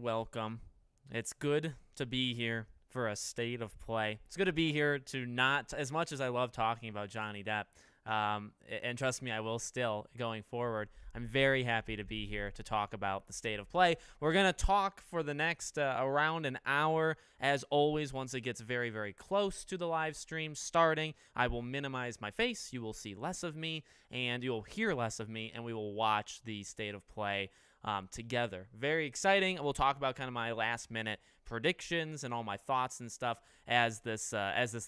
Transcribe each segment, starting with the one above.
welcome. It's good to be here for a state of play. It's good to be here to not, as much as I love talking about Johnny Depp, and trust me, I will still going forward. I'm very happy to be here to talk about the state of play. We're going to talk for the next around an hour. As always, once it gets very, very close to the live stream starting, I will minimize my face. You will see less of me, and you'll hear less of me, and we will watch the state of play together. Very exciting. We'll talk about kind of my last minute predictions and all my thoughts and stuff as this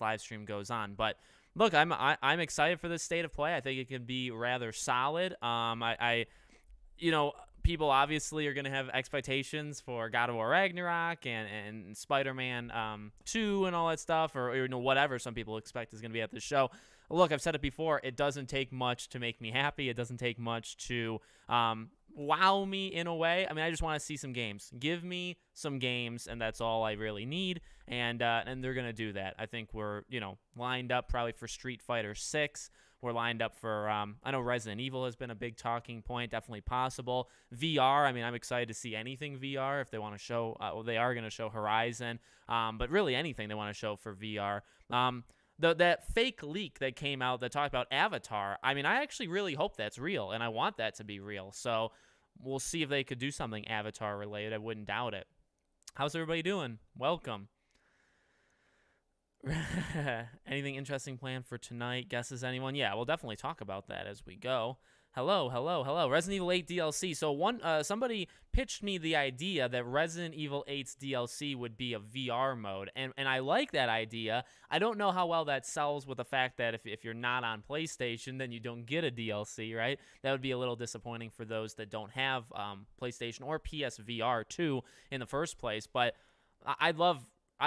live stream goes on. But look, I'm excited for this state of play. I think it can be rather solid. People obviously are going to have expectations for God of War Ragnarok and Spider-Man 2 and all that stuff, or whatever some people expect is going to be at this show. Look, I've said it before. It doesn't take much to make me happy. It doesn't take much to wow me in a way. I mean, I just want to see some games. Give me some games, and that's all I really need. And they're gonna do that. I think we're lined up probably for Street Fighter 6. We're lined up for I know Resident Evil has been a big talking point. Definitely possible. VR. I mean, I'm excited to see anything VR if they want to show. They are gonna show Horizon. But really anything they want to show for VR. That fake leak that came out that talked about Avatar, I mean, I actually really hope that's real, and I want that to be real. So we'll see if they could do something Avatar related. I wouldn't doubt it. How's everybody doing? Welcome. Anything interesting planned for tonight? Guesses, anyone? Yeah, we'll definitely talk about that as we go. Hello. Resident Evil 8 DLC. So somebody pitched me the idea that Resident Evil 8's DLC would be a VR mode, and I like that idea. I don't know how well that sells with the fact that if you're not on PlayStation, then you don't get a DLC, right? That would be a little disappointing for those that don't have PlayStation or PSVR 2 in the first place. But I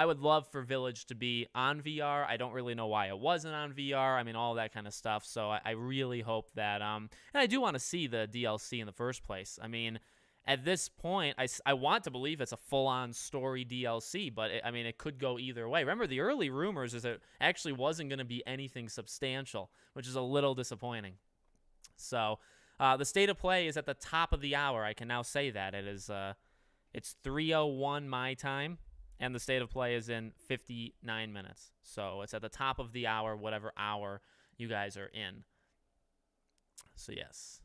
would love for Village to be on VR. I don't really know why it wasn't on VR. I mean, all that kind of stuff. So I really hope that, and I do want to see the DLC in the first place. I mean, at this point, I want to believe it's a full-on story DLC, but it could go either way. Remember, the early rumors is it actually wasn't going to be anything substantial, which is a little disappointing. So the state of play is at the top of the hour. I can now say that. It's 3:01 my time. And the state of play is in 59 minutes. So it's at the top of the hour, whatever hour you guys are in. So, yes.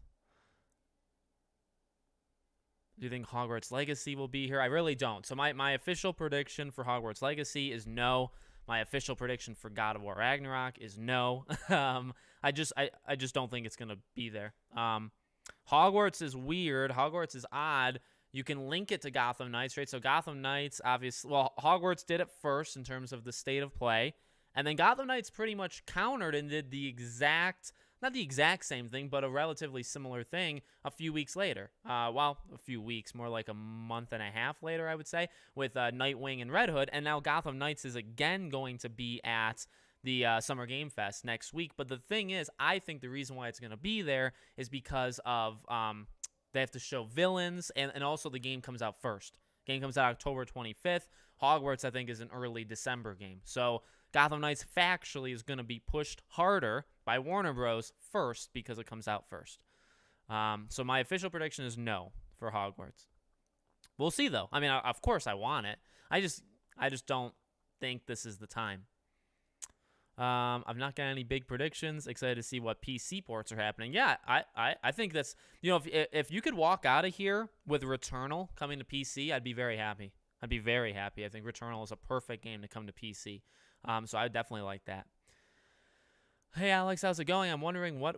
Do you think Hogwarts Legacy will be here? I really don't. So my official prediction for Hogwarts Legacy is no. My official prediction for God of War Ragnarok is no. I just don't think it's going to be there. Hogwarts is weird. Hogwarts is odd. You can link it to Gotham Knights, right? So Gotham Knights, obviously, well, Hogwarts did it first in terms of the state of play. And then Gotham Knights pretty much countered and did not the exact same thing, but a relatively similar thing a few weeks later. A few weeks, more like a month and a half later, I would say, with Nightwing and Red Hood. And now Gotham Knights is again going to be at the Summer Game Fest next week. But the thing is, I think the reason why it's going to be there is because of they have to show villains, and also the game comes out first. Game comes out October 25th. Hogwarts, I think, is an early December game. So Gotham Knights factually is going to be pushed harder by Warner Bros. First because it comes out first. So my official prediction is no for Hogwarts. We'll see, though. I mean, of course I want it. I just don't think this is the time. I've not got any big predictions. Excited to see what PC ports are happening. Yeah, I think that's, if you could walk out of here with Returnal coming to PC, I'd be very happy. I think Returnal is a perfect game to come to PC. So I would definitely like that. Hey Alex, how's it going? I'm wondering what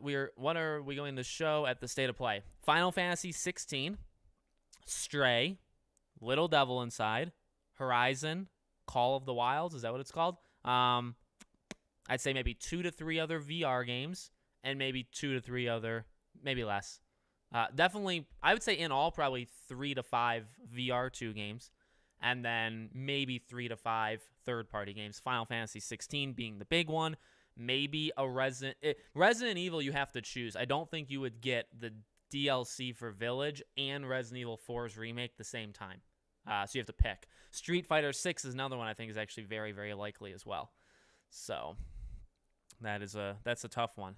are we going to show at the State of Play? Final Fantasy 16, Stray, Little Devil Inside, Horizon, Call of the Wilds. Is that what it's called? I'd say maybe 2 to 3 other VR games, and maybe 2 to 3 other, maybe less. Definitely, I would say in all, probably 3 to 5 VR2 games, and then maybe 3 to 5 third-party games. Final Fantasy 16 being the big one. Maybe a Resident Evil you have to choose. I don't think you would get the DLC for Village and Resident Evil 4's remake the same time. So you have to pick. Street Fighter 6 is another one I think is actually very, very likely as well. So that's a tough one.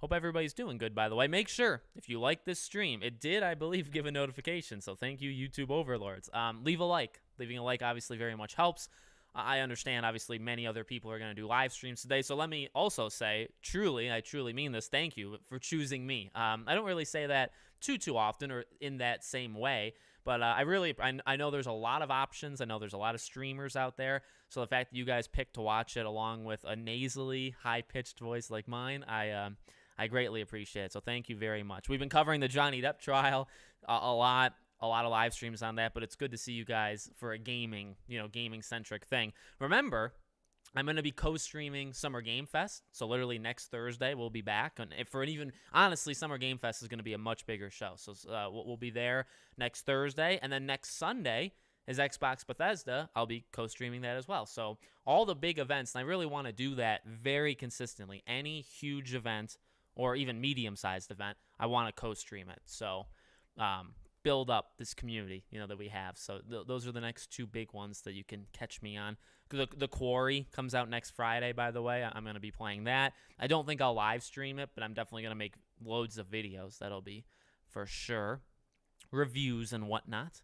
Hope everybody's doing good, by the way. Make sure, if you like this stream, it did, I believe, give a notification. So thank you, YouTube overlords. Leave a like. Leaving a like obviously very much helps. I understand, obviously, many other people are going to do live streams today. So let me also say, I truly mean this, thank you for choosing me. I don't really say that too often or in that same way. But I know there's a lot of options. I know there's a lot of streamers out there. So the fact that you guys picked to watch it along with a nasally, high-pitched voice like mine, I greatly appreciate it. So thank you very much. We've been covering the Johnny Depp trial a lot of live streams on that, but it's good to see you guys for a gaming-centric thing. Remember, I'm going to be co-streaming Summer Game Fest, so literally next Thursday we'll be back. Honestly, Summer Game Fest is going to be a much bigger show, so we'll be there next Thursday, and then next Sunday is Xbox Bethesda. I'll be co-streaming that as well. So all the big events, and I really want to do that very consistently. Any huge event or even medium-sized event, I want to co-stream it. So build up this community, that we have. So those are the next two big ones that you can catch me on. The Quarry comes out next Friday, by the way. I'm going to be playing that. I don't think I'll live stream it, but I'm definitely going to make loads of videos. That'll be for sure. Reviews and whatnot.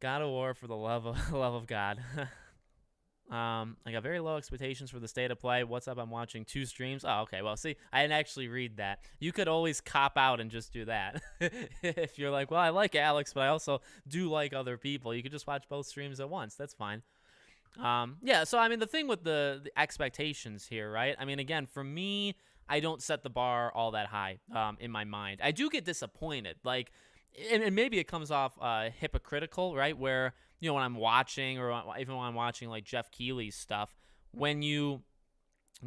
God of War, for the love of God. I got very low expectations for the state of play. What's up? I'm watching 2 streams. Oh, okay. Well, see, I didn't actually read that. You could always cop out and just do that. If you're like, well, I like Alex, but I also do like other people. You could just watch both streams at once. That's fine. Yeah, so, I mean, the thing with the expectations here, right? I mean, again, for me, I don't set the bar all that high in my mind. I do get disappointed. Like, and maybe it comes off hypocritical, right? Where, when I'm watching or even when I'm watching, like, Jeff Keighley's stuff, when you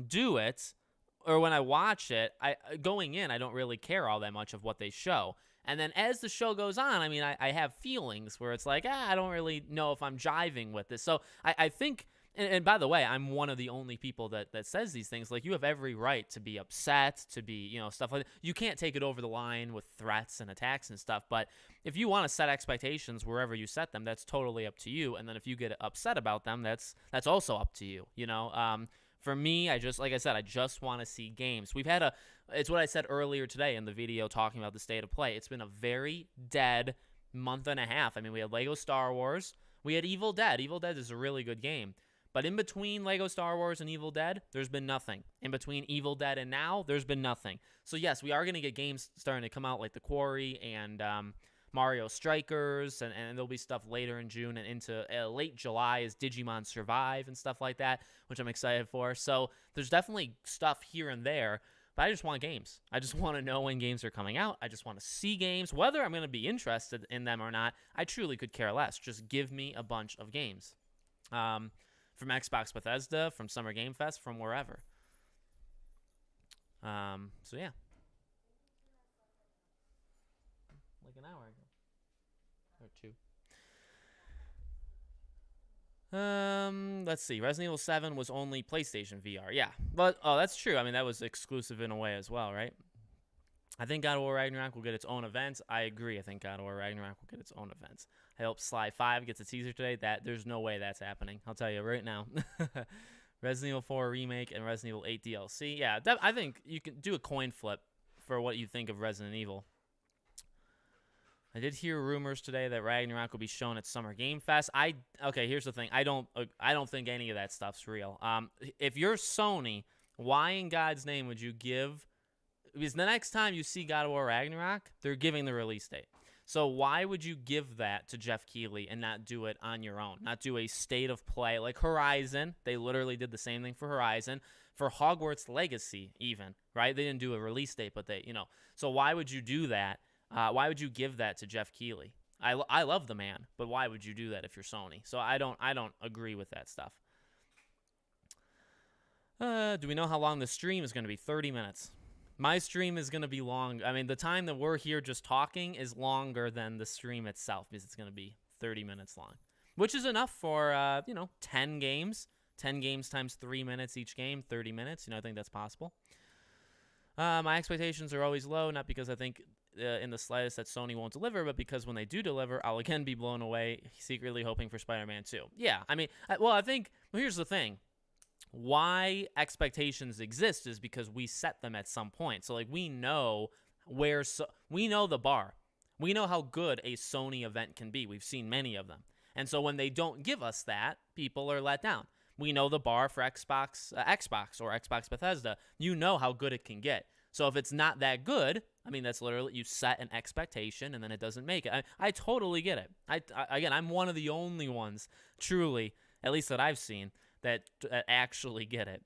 do it or when I watch it, going in, I don't really care all that much of what they show. And then as the show goes on, I mean, I have feelings where it's like, I don't really know if I'm jiving with this. So I think, and by the way, I'm one of the only people that says these things. Like, you have every right to be upset, to be, stuff like that. You can't take it over the line with threats and attacks and stuff. But if you want to set expectations wherever you set them, that's totally up to you. And then if you get upset about them, that's also up to you, For me, I just want to see games. It's what I said earlier today in the video talking about the state of play. It's been a very dead month and a half. I mean, we had Lego Star Wars. We had Evil Dead. Evil Dead is a really good game. But in between Lego Star Wars and Evil Dead, there's been nothing. In between Evil Dead and now, there's been nothing. So yes, we are going to get games starting to come out like The Quarry and Mario Strikers, and there'll be stuff later in June and into late July is Digimon Survive and stuff like that, which I'm excited for. So there's definitely stuff here and there, but I just want games. I just want to know when games are coming out. I just want to see games. Whether I'm going to be interested in them or not, I truly could care less. Just give me a bunch of games. From Xbox Bethesda, from Summer Game Fest, from wherever. So yeah. Like an hour ago. Or 2. Let's see. Resident Evil 7 was only PlayStation VR. Yeah. But, that's true. I mean, that was exclusive in a way as well, right? I think God of War Ragnarok will get its own events. I agree. I think God of War Ragnarok will get its own events. I hope Sly 5 gets a teaser today. There's no way that's happening. I'll tell you right now. Resident Evil 4 Remake and Resident Evil 8 DLC. Yeah, I think you can do a coin flip for what you think of Resident Evil. I did hear rumors today that Ragnarok will be shown at Summer Game Fest. Okay, here's the thing. I don't think any of that stuff's real. If you're Sony, why in God's name would you give? Because the next time you see God of War Ragnarok, they're giving the release date. So why would you give that to Jeff Keighley and not do it on your own? Not do a state of play like Horizon. They literally did the same thing for Horizon. For Hogwarts Legacy even, right? They didn't do a release date, but they, So why would you do that? Why would you give that to Jeff Keighley? I love the man, but why would you do that if you're Sony? So I don't agree with that stuff. Do we know how long the stream is going to be? 30 minutes. My stream is going to be long. I mean, the time that we're here just talking is longer than the stream itself because it's going to be 30 minutes long, which is enough for, 10 games. 10 games times 3 minutes each game, 30 minutes. I think that's possible. My expectations are always low, not because I think in the slightest that Sony won't deliver, but because when they do deliver, I'll again be blown away, secretly hoping for Spider-Man 2. Yeah, I mean, I think, here's the thing. why expectations exist is because we set them at some point. So like we know we know the bar. We know how good a Sony event can be. We've seen many of them. And so when they don't give us that, people are let down. We know the bar for Xbox or Xbox Bethesda. You know how good it can get. So if it's not that good, I mean, that's literally you set an expectation and then it doesn't make it. I totally get it. Again, I'm one of the only ones, truly, at least that I've seen, that actually get it.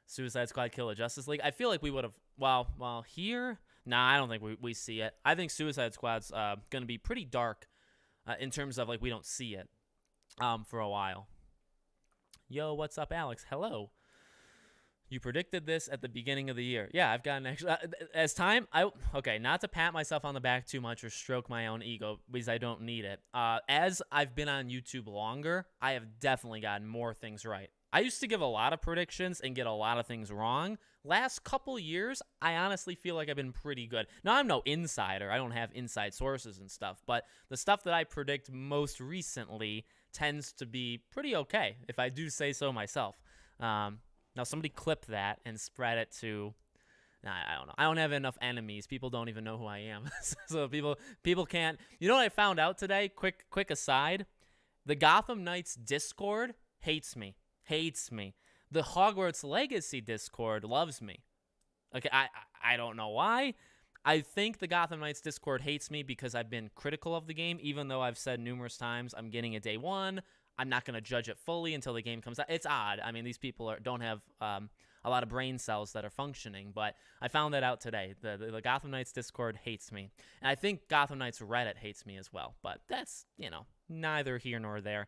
Suicide Squad kill a Justice League. I feel like we would have. Well, here, nah, I don't think we see it. I think Suicide Squad's going to be pretty dark in terms of like we don't see it for a while. Yo, what's up, Alex? Hello. You predicted this at the beginning of the year. Yeah, I've gotten extra as time. Okay, not to pat myself on the back too much or stroke my own ego because I don't need it. As I've been on YouTube longer, I have definitely gotten more things right. I used to give a lot of predictions and get a lot of things wrong. Last couple years, I honestly feel like I've been pretty good. Now, I'm no insider. I don't have inside sources and stuff, but the stuff that I predict most recently tends to be pretty okay, if I do say so myself. Now, somebody clip that and spread it to... I don't know. I don't have enough enemies. People don't even know who I am. So people can't... You know what I found out today? Quick aside. The Gotham Knights Discord hates me. The Hogwarts Legacy Discord loves me. Okay, I don't know why. I think the Gotham Knights Discord hates me because I've been critical of the game, even though I've said numerous times I'm getting it day one. I'm not going to judge it fully until the game comes out. It's odd. I mean, these people don't have a lot of brain cells that are functioning, but I found that out today. The Gotham Knights Discord hates me. And I think Gotham Knights Reddit hates me as well, but that's, neither here nor there.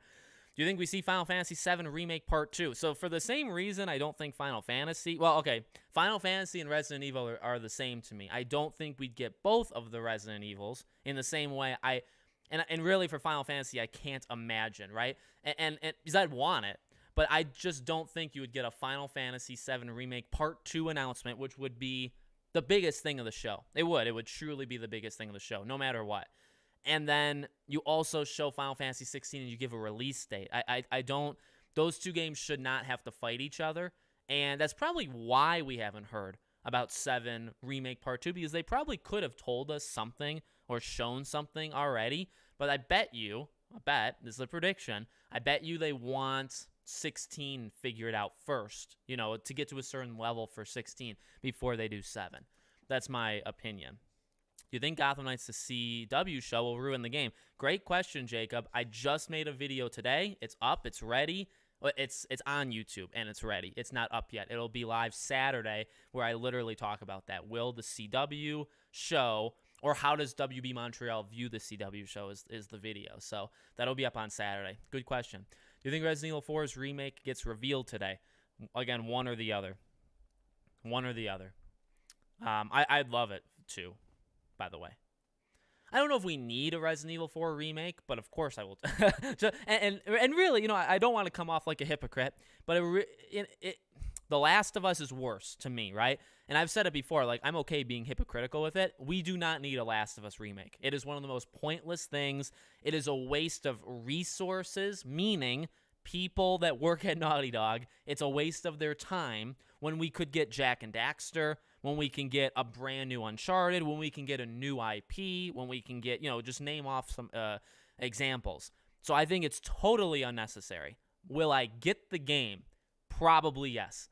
Do you think we see Final Fantasy VII Remake Part 2? So for the same reason, I don't think Final Fantasy... Well, okay, Final Fantasy and Resident Evil are the same to me. I don't think we'd get both of the Resident Evils in the same way. And really for Final Fantasy, I can't imagine, right? And because I'd want it, but I just don't think you would get a Final Fantasy VII Remake Part 2 announcement, which would be the biggest thing of the show. It would truly be the biggest thing of the show, no matter what. And then you also show Final Fantasy 16 and you give a release date. I don't... Those two games should not have to fight each other, and that's probably why we haven't heard about 7 Remake Part 2, because they probably could have told us something or shown something already, but I bet, this is a prediction, I bet you they want 16 figured out first, to get to a certain level for 16 before they do 7. That's my opinion. Do you think Gotham Knights the CW show will ruin the game? Great question, Jacob. I just made a video today. It's up. It's ready. It's on YouTube, and it's ready. It's not up yet. It'll be live Saturday, where I literally talk about that. Will the CW show, or how does WB Montreal view the CW show is the video. So that'll be up on Saturday. Good question. Do you think Resident Evil 4's remake gets revealed today? Again, one or the other. One or the other. I'd love it, too, by the way. I don't know if we need a Resident Evil 4 remake, but of course I will. and really, I don't want to come off like a hypocrite, but The Last of Us is worse to me, right? And I've said it before, like, I'm okay being hypocritical with it. We do not need a Last of Us remake. It is one of the most pointless things. It is a waste of resources, meaning people that work at Naughty Dog. It's a waste of their time when we could get Jak and Daxter, when we can get a brand new Uncharted, when we can get a new IP, when we can get, just name off some examples. So I think it's totally unnecessary. Will I get the game? Probably yes.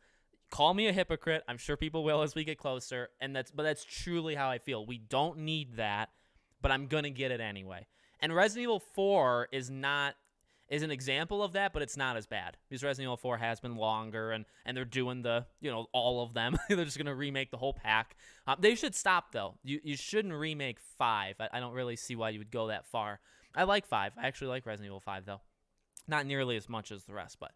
Call me a hypocrite. I'm sure people will as we get closer, but that's truly how I feel. We don't need that, but I'm going to get it anyway. And Resident Evil 4 is an example of that, but it's not as bad because Resident Evil 4 has been longer, and they're doing all of them. They're just going to remake the whole pack. They should stop, though. You shouldn't remake 5. I don't really see why you would go that far. I like 5. I actually like Resident Evil 5, though. Not nearly as much as the rest, but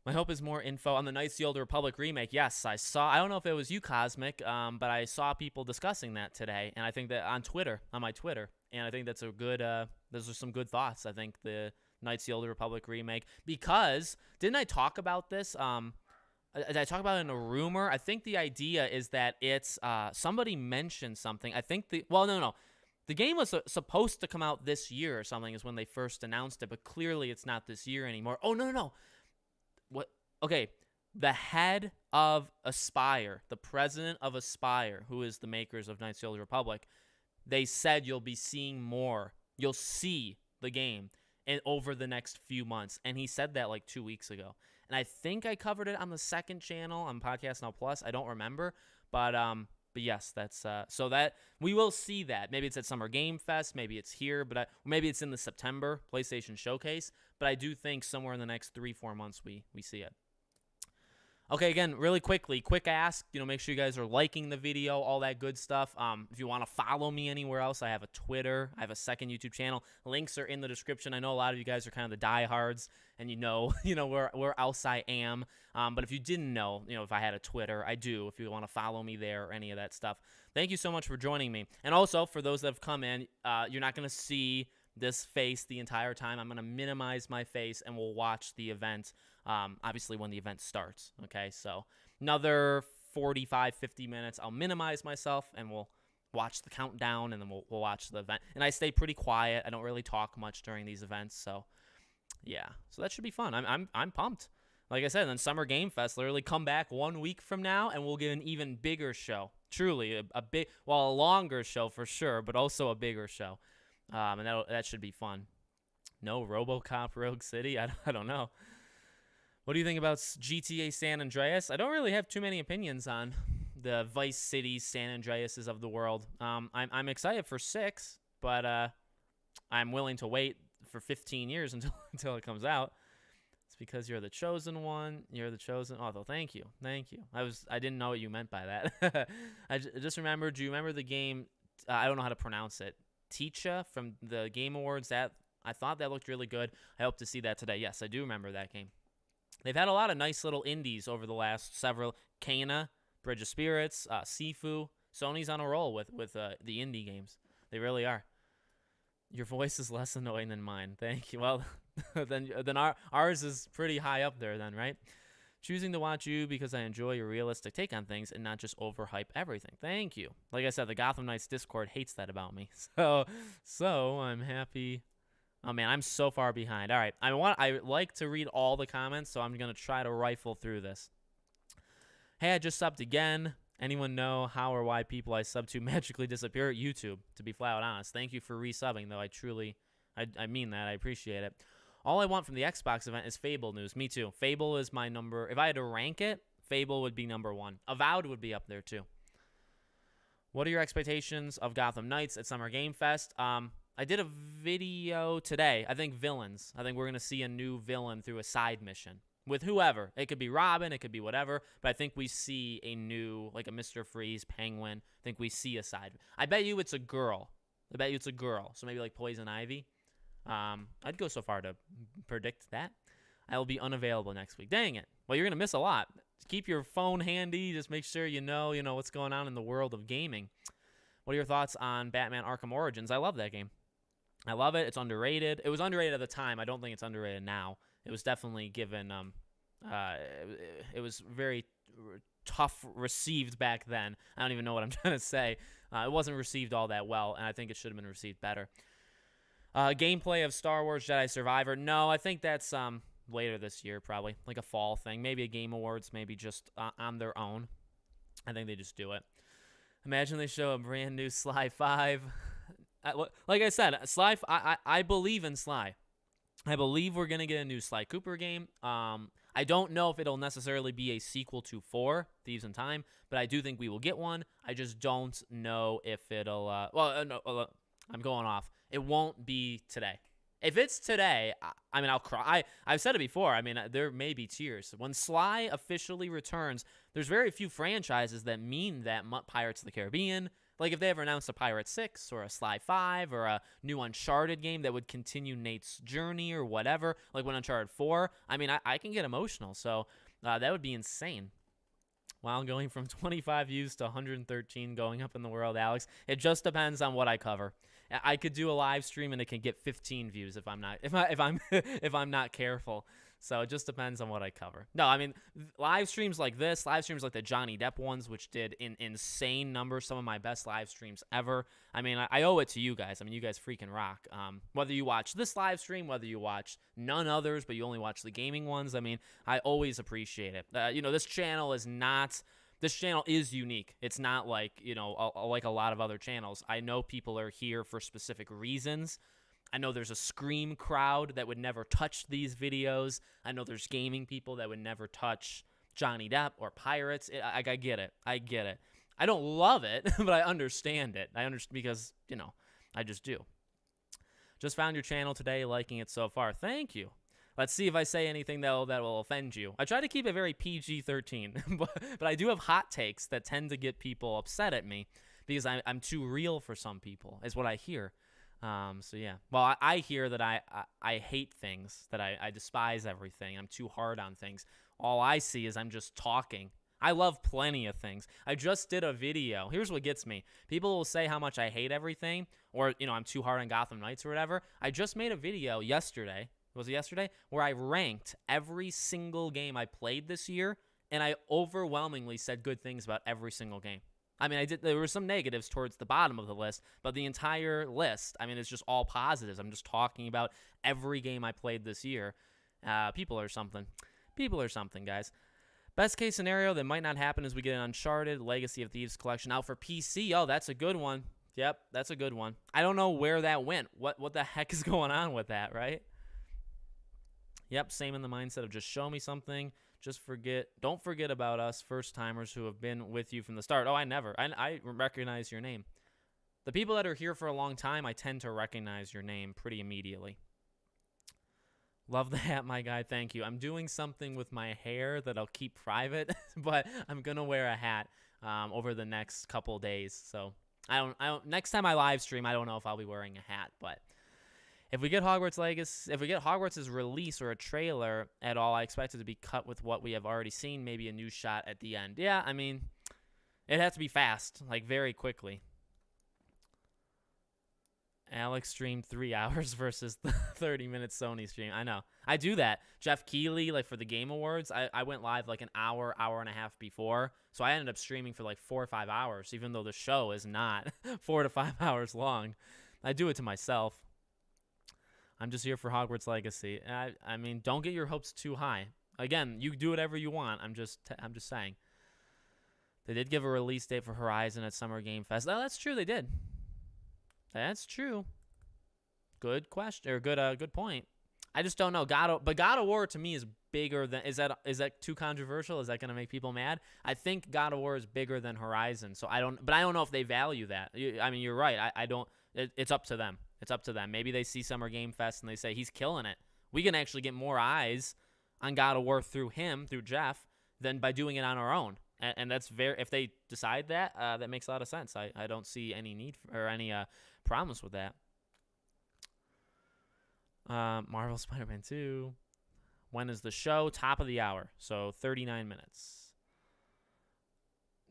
my hope is more info on the Knights of the Old Republic remake. Yes, I don't know if it was you, Cosmic, but I saw people discussing that today, and I think that on my Twitter, and I think that's those are some good thoughts. I think the Knights of the Old Republic remake, because didn't I talk about this? Did I talk about it in a rumor? I think the idea is that it's somebody mentioned something. I think no. The game was supposed to come out this year or something is when they first announced it, but clearly it's not this year anymore. Oh, no. What? Okay, the head of Aspire, the president of Aspire, who is the makers of Knights of the Old Republic, they said you'll be seeing more. You'll see the game over the next few months. And he said that like 2 weeks ago. And I think I covered it on the second channel on Podcast Now Plus. I don't remember. But yes, that's so that we will see that. Maybe it's at Summer Game Fest, maybe it's here, but maybe it's in the September PlayStation Showcase. But I do think somewhere in the next 3-4 months we see it. Okay, again, really quickly, quick ask, make sure you guys are liking the video, all that good stuff. If you want to follow me anywhere else, I have a Twitter, I have a second YouTube channel. Links are in the description. I know a lot of you guys are kind of the diehards, and you know where else I am. But if you didn't know, if I had a Twitter, I do. If you want to follow me there or any of that stuff. Thank you so much for joining me. And also, for those that have come in, you're not going to see this face the entire time. I'm going to minimize my face, and we'll watch the event, obviously, when the event starts. Okay, so another 45, 50 minutes. I'll minimize myself, and we'll watch the countdown, and then we'll watch the event. And I stay pretty quiet. I don't really talk much during these events, so yeah. So that should be fun. I'm pumped. Like I said, and then Summer Game Fest, literally come back 1 week from now, and we'll get an even bigger show. Truly, a longer show for sure, but also a bigger show. And that should be fun. No RoboCop Rogue City? I don't know. What do you think about GTA San Andreas? I don't really have too many opinions on the Vice City San Andreases of the world. I'm excited for 6, but I'm willing to wait for 15 years until it comes out. It's because you're the chosen one. You're the chosen. Oh, thank you. I didn't know what you meant by that. I just remembered. Do you remember the game? I don't know how to pronounce it. Ticha from the Game Awards. That I thought that looked really good. I hope to see that today. Yes, I do remember that game. They've had a lot of nice little indies over the last several. Kana, Bridge of Spirits, Sifu. Sony's on a roll with the indie games. They really are. Your voice is less annoying than mine. Thank you. Well, then ours is pretty high up there then, right? Choosing to watch you because I enjoy your realistic take on things and not just overhype everything. Thank you. Like I said, the Gotham Knights Discord hates that about me. So I'm happy. Oh man, I'm so far behind. All right, I like to read all the comments, so I'm gonna try to rifle through this. Hey, I just subbed again. Anyone know how or why people I sub to magically disappear? YouTube, to be flat out honest. Thank you for resubbing, though. I mean that. I appreciate it. All I want from the Xbox event is Fable news. Me too. Fable is my number. If I had to rank it, Fable would be number 1. Avowed would be up there too. What are your expectations of Gotham Knights at Summer Game Fest? I did a video today. I think villains. I think we're going to see a new villain through a side mission. With whoever. It could be Robin. It could be whatever. But I think we see a new, like a Mr. Freeze, Penguin. I think we see a side. I bet you it's a girl. So maybe like Poison Ivy. I'd go so far to predict that. I will be unavailable next week. Dang it. Well, you're going to miss a lot. Just keep your phone handy. Just make sure you know what's going on in the world of gaming. What are your thoughts on Batman Arkham Origins? I love that game. I love it. It's underrated. It was underrated at the time. I don't think it's underrated now. It was definitely given, it was very tough received back then. I don't even know what I'm trying to say. It wasn't received all that well, and I think it should have been received better. Gameplay of Star Wars Jedi Survivor. No, I think that's later this year, probably. Like a fall thing. Maybe a Game Awards, maybe just on their own. I think they just do it. Imagine they show a brand new Sly 5. Like I said, Sly. I believe in Sly. I believe we're going to get a new Sly Cooper game. I don't know if it'll necessarily be a sequel to 4, Thieves in Time, but I do think we will get one. I just don't know if it'll... I'm going off. It won't be today. If it's today, I mean, I'll cry. I've said it before. I mean, there may be tears. When Sly officially returns, there's very few franchises that mean that Pirates of the Caribbean. Like if they ever announced a Pirate 6 or a Sly 5 or a new Uncharted game that would continue Nate's journey or whatever, like when Uncharted 4, I mean, I can get emotional. So that would be insane. Wow, going from 25 views to 113 going up in the world, Alex. It just depends on what I cover. I could do a live stream and it can get 15 views if I'm not if I'm not careful. So it just depends on what I cover. No, I mean, live streams like this, live streams like the Johnny Depp ones, which did insane numbers, some of my best live streams ever. I mean, I owe it to you guys. I mean, you guys freaking rock. Whether you watch this live stream, whether you watch none others, but you only watch the gaming ones, I mean, I always appreciate it. This channel is not... This channel is unique. It's not like, like a lot of other channels. I know people are here for specific reasons. I know there's a Scream crowd that would never touch these videos. I know there's gaming people that would never touch Johnny Depp or pirates. I get it. I get it. I don't love it, but I understand it. I understand because, I just do. Just found your channel today, liking it so far. Thank you. Let's see if I say anything that will offend you. I try to keep it very PG-13, but I do have hot takes that tend to get people upset at me because I'm too real for some people, is what I hear. So yeah. Well, I hear that I hate things, that I despise everything. I'm too hard on things. All I see is I'm just talking. I love plenty of things. I just did a video. Here's what gets me. People will say how much I hate everything, or, I'm too hard on Gotham Knights or whatever. I just made a video yesterday. Was it yesterday? Where I ranked every single game I played this year, and I overwhelmingly said good things about every single game. I mean, there were some negatives towards the bottom of the list, but the entire list, I mean, it's just all positives. I'm just talking about every game I played this year. People are something. People are something, guys. Best case scenario that might not happen is we get an Uncharted Legacy of Thieves collection out for PC. Oh, that's a good one. Yep, that's a good one. I don't know where that went. What the heck is going on with that, right? Yep, same in the mindset of just show me something. Don't forget about us first-timers who have been with you from the start. Oh, I recognize your name. The people that are here for a long time, I tend to recognize your name pretty immediately. Love the hat, my guy. Thank you. I'm doing something with my hair that I'll keep private, but I'm going to wear a hat over the next couple days. So next time I live stream, I don't know if I'll be wearing a hat, but if we get Hogwarts Legacy, if we get Hogwarts' release or a trailer at all, I expect it to be cut with what we have already seen, maybe a new shot at the end. Yeah, I mean, it has to be fast, like very quickly. Alex streamed 3 hours versus the 30-minute Sony stream. I know. I do that. Jeff Keighley, like for the Game Awards, I went live like an hour and a half before. So I ended up streaming for like 4 or 5 hours, even though the show is not 4 to 5 hours long. I do it to myself. I'm just here for Hogwarts Legacy. I mean, don't get your hopes too high. Again, you do whatever you want. I'm just saying. They did give a release date for Horizon at Summer Game Fest. Oh, that's true. They did. That's true. Good question or good point. I just don't know. God of War to me is bigger than. Is that too controversial? Is that going to make people mad? I think God of War is bigger than Horizon. So I don't know if they value that. I mean, you're right. I don't. It's up to them. It's up to them. Maybe they see Summer Game Fest and they say he's killing it. We can actually get more eyes on God of War through him, through Jeff, than by doing it on our own. And that's if they decide that, that makes a lot of sense. I don't see any need or any problems with that. Marvel Spider-Man 2. When is the show? Top of the hour. So 39 minutes.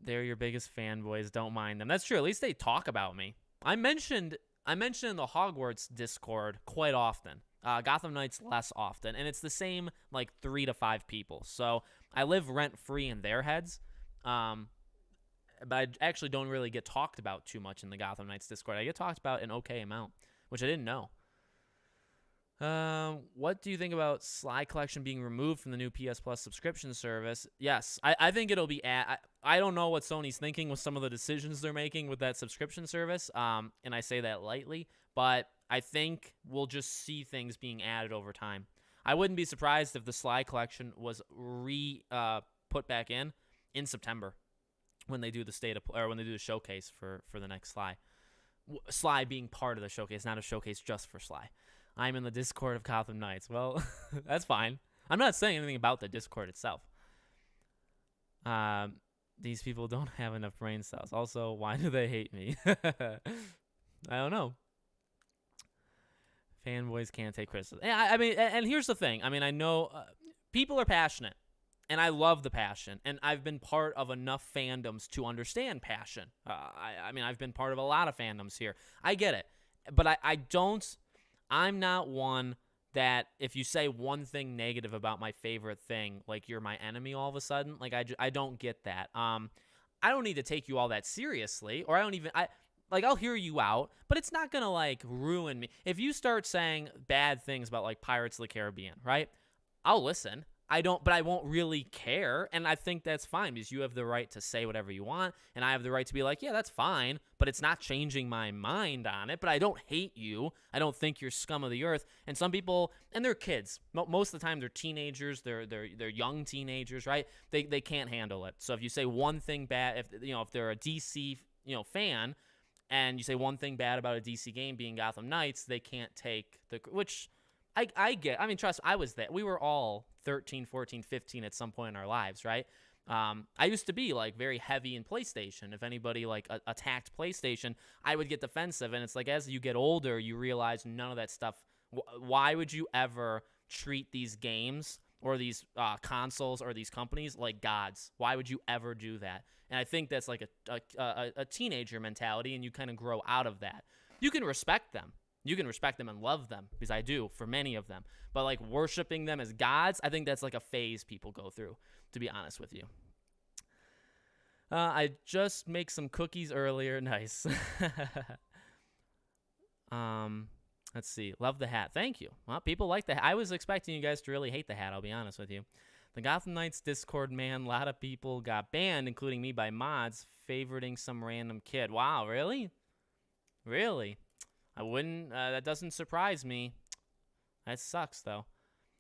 They're your biggest fanboys. Don't mind them. That's true. At least they talk about me. I mentioned in the Hogwarts Discord quite often. Gotham Knights less often. And it's the same like 3 to 5 people. So I live rent-free in their heads. But I actually don't really get talked about too much in the Gotham Knights Discord. I get talked about an okay amount, which I didn't know. What do you think about Sly Collection being removed from the new PS Plus subscription service? Yes, I think it'll be I don't know what Sony's thinking with some of the decisions they're making with that subscription service, and I say that lightly, but I think we'll just see things being added over time. I wouldn't be surprised if the Sly Collection was put back in September when they do the showcase for the next Sly. Sly being part of the showcase, not a showcase just for Sly. I'm in the Discord of Gotham Knights. Well, that's fine. I'm not saying anything about the Discord itself. These people don't have enough brain cells. Also, why do they hate me? I don't know. Fanboys can't take criticism. I mean, and here's the thing. I mean, I know people are passionate, and I love the passion, and I've been part of enough fandoms to understand passion. I mean, I've been part of a lot of fandoms here. I get it, but I'm not one that if you say one thing negative about my favorite thing, like you're my enemy all of a sudden. Like I don't get that. I don't need to take you all that seriously, or I'll hear you out, but it's not gonna like ruin me. If you start saying bad things about like Pirates of the Caribbean, right? I'll listen. But I won't really care, and I think that's fine because you have the right to say whatever you want, and I have the right to be like, yeah, that's fine, but it's not changing my mind on it. But I don't hate you. I don't think you're scum of the earth. And some people, and they're kids. Most of the time, they're teenagers. They're young teenagers, right? They can't handle it. So if you say one thing bad, if they're a DC fan, and you say one thing bad about a DC game being Gotham Knights, they can't take which. I get. I mean, trust. I was there. We were all 13, 14, 15 at some point in our lives, right? I used to be like very heavy in PlayStation. If anybody like attacked PlayStation, I would get defensive. And it's like as you get older, you realize none of that stuff. Why would you ever treat these games or these consoles or these companies like gods? Why would you ever do that? And I think that's like a teenager mentality, and you kind of grow out of that. You can respect them. You can respect them and love them, because I do for many of them. But like worshiping them as gods, I think that's like a phase people go through, to be honest with you. I just make some cookies earlier. Nice. Let's see. Love the hat. Thank you. Well, people like the hat. I was expecting you guys to really hate the hat, I'll be honest with you. The Gotham Knights Discord, man, a lot of people got banned, including me, by mods favoriting some random kid. Wow, really? Really? I wouldn't, that doesn't surprise me. That sucks, though.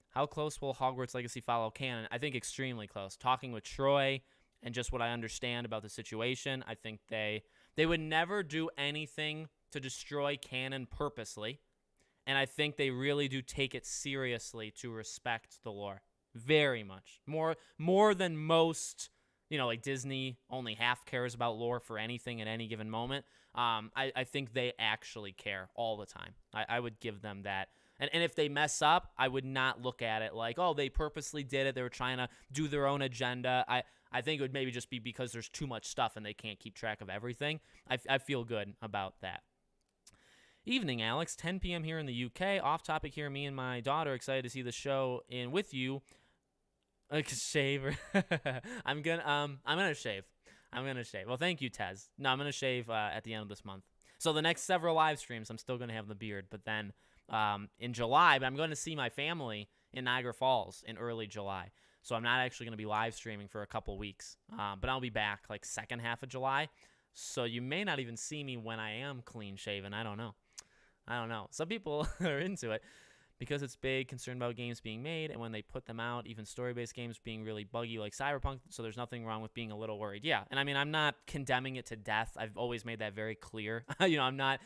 How close will Hogwarts Legacy follow canon? I think extremely close. Talking with Troy and just what I understand about the situation, I think they would never do anything to destroy canon purposely. And I think they really do take it seriously to respect the lore. Very much. More than most, like Disney only half cares about lore for anything at any given moment. I think they actually care all the time. I would give them that. And if they mess up, I would not look at it like, oh, they purposely did it. They were trying to do their own agenda. I think it would maybe just be because there's too much stuff and they can't keep track of everything. I feel good about that. Evening, Alex. 10 p.m. here in the UK. Off topic here. Me and my daughter excited to see the show in with you. Shave. I'm gonna shave. Well, thank you, Tez. No, I'm gonna shave at the end of this month. So the next several live streams, I'm still gonna have the beard. But then in July, I'm going to see my family in Niagara Falls in early July. So I'm not actually gonna be live streaming for a couple weeks. But I'll be back like second half of July. So you may not even see me when I am clean shaven. I don't know. Some people are into it. Because it's big, concerned about games being made, and when they put them out, even story-based games being really buggy like Cyberpunk, so there's nothing wrong with being a little worried. Yeah, and I mean, I'm not condemning it to death. I've always made that very clear. I'm not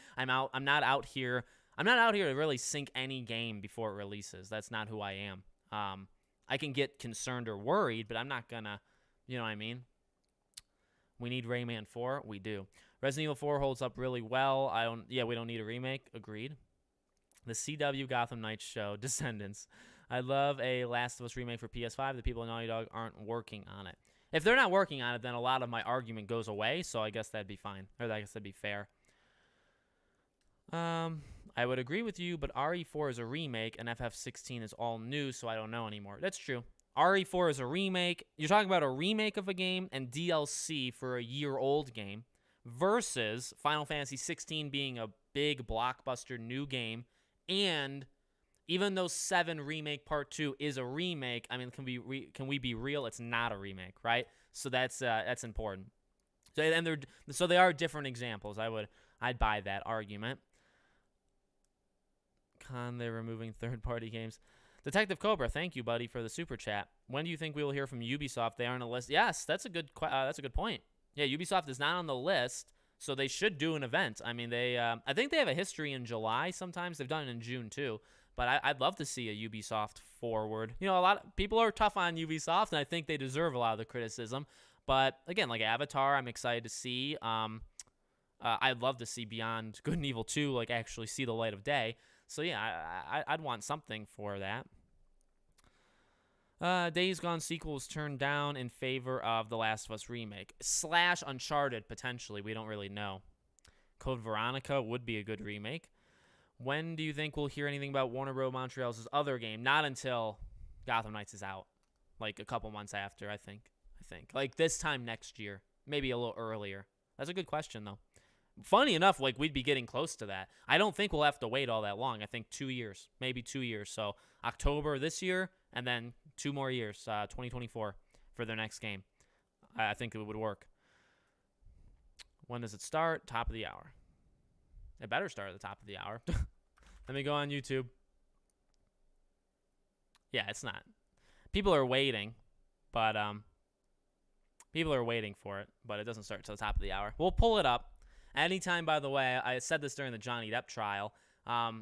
out here to really sink any game before it releases. That's not who I am. I can get concerned or worried, but I'm not gonna, you know what I mean? We need Rayman 4. We do. Resident Evil 4 holds up really well. We don't need a remake. Agreed. The CW Gotham Knights show, Descendants. I love a Last of Us remake for PS5. The people in Naughty Dog aren't working on it. If they're not working on it, then a lot of my argument goes away, so I guess that'd be fine. Or I guess that'd be fair. I would agree with you, but RE4 is a remake, and FF16 is all new, so I don't know anymore. That's true. RE4 is a remake. You're talking about a remake of a game and DLC for a year-old game versus Final Fantasy 16 being a big blockbuster new game. And even though 7 Remake Part 2 is a remake, I mean, can we be real? It's not a remake, right? So that's important. So they are different examples. I'd buy that argument. They're removing third-party games. Detective Cobra, thank you, buddy, for the super chat. When do you think we will hear from Ubisoft? They aren't on the list. Yes, that's a good point. Yeah, Ubisoft is not on the list. So they should do an event. I mean, I think they have a history in July sometimes. They've done it in June, too. But I'd love to see a Ubisoft forward. A lot of people are tough on Ubisoft, and I think they deserve a lot of the criticism. But, again, like Avatar, I'm excited to see. I'd love to see Beyond Good and Evil 2, like, actually see the light of day. So, yeah, I'd want something for that. Days Gone sequels turned down in favor of The Last of Us remake. / Uncharted, potentially. We don't really know. Code Veronica would be a good remake. When do you think we'll hear anything about Warner Bros. Montreal's other game? Not until Gotham Knights is out, like a couple months after, I think. Like this time next year, maybe a little earlier. That's a good question, though. Funny enough, like we'd be getting close to that. I don't think we'll have to wait all that long. I think 2 years, maybe 2 years. So October this year, and then 2 more years, 2024 for their next game. I think it would work. When does it start? Top of the hour. It better start at the top of the hour. Let me go on YouTube. Yeah, it's not. People are waiting, but people are waiting for it, but it doesn't start till the top of the hour. We'll pull it up. Anytime, by the way, I said this during the Johnny Depp trial,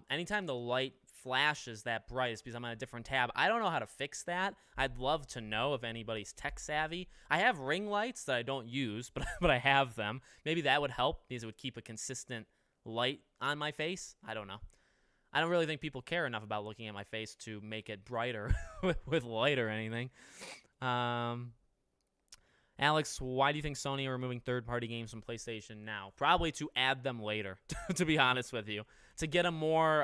anytime the light flashes that bright, it's because I'm on a different tab. I don't know how to fix that. I'd love to know if anybody's tech savvy. I have ring lights that I don't use, but I have them. Maybe that would help because it would keep a consistent light on my face. I don't know. I don't really think people care enough about looking at my face to make it brighter with light or anything. Alex, why do you think Sony are removing third-party games from PlayStation now? Probably to add them later, to be honest with you. To get a more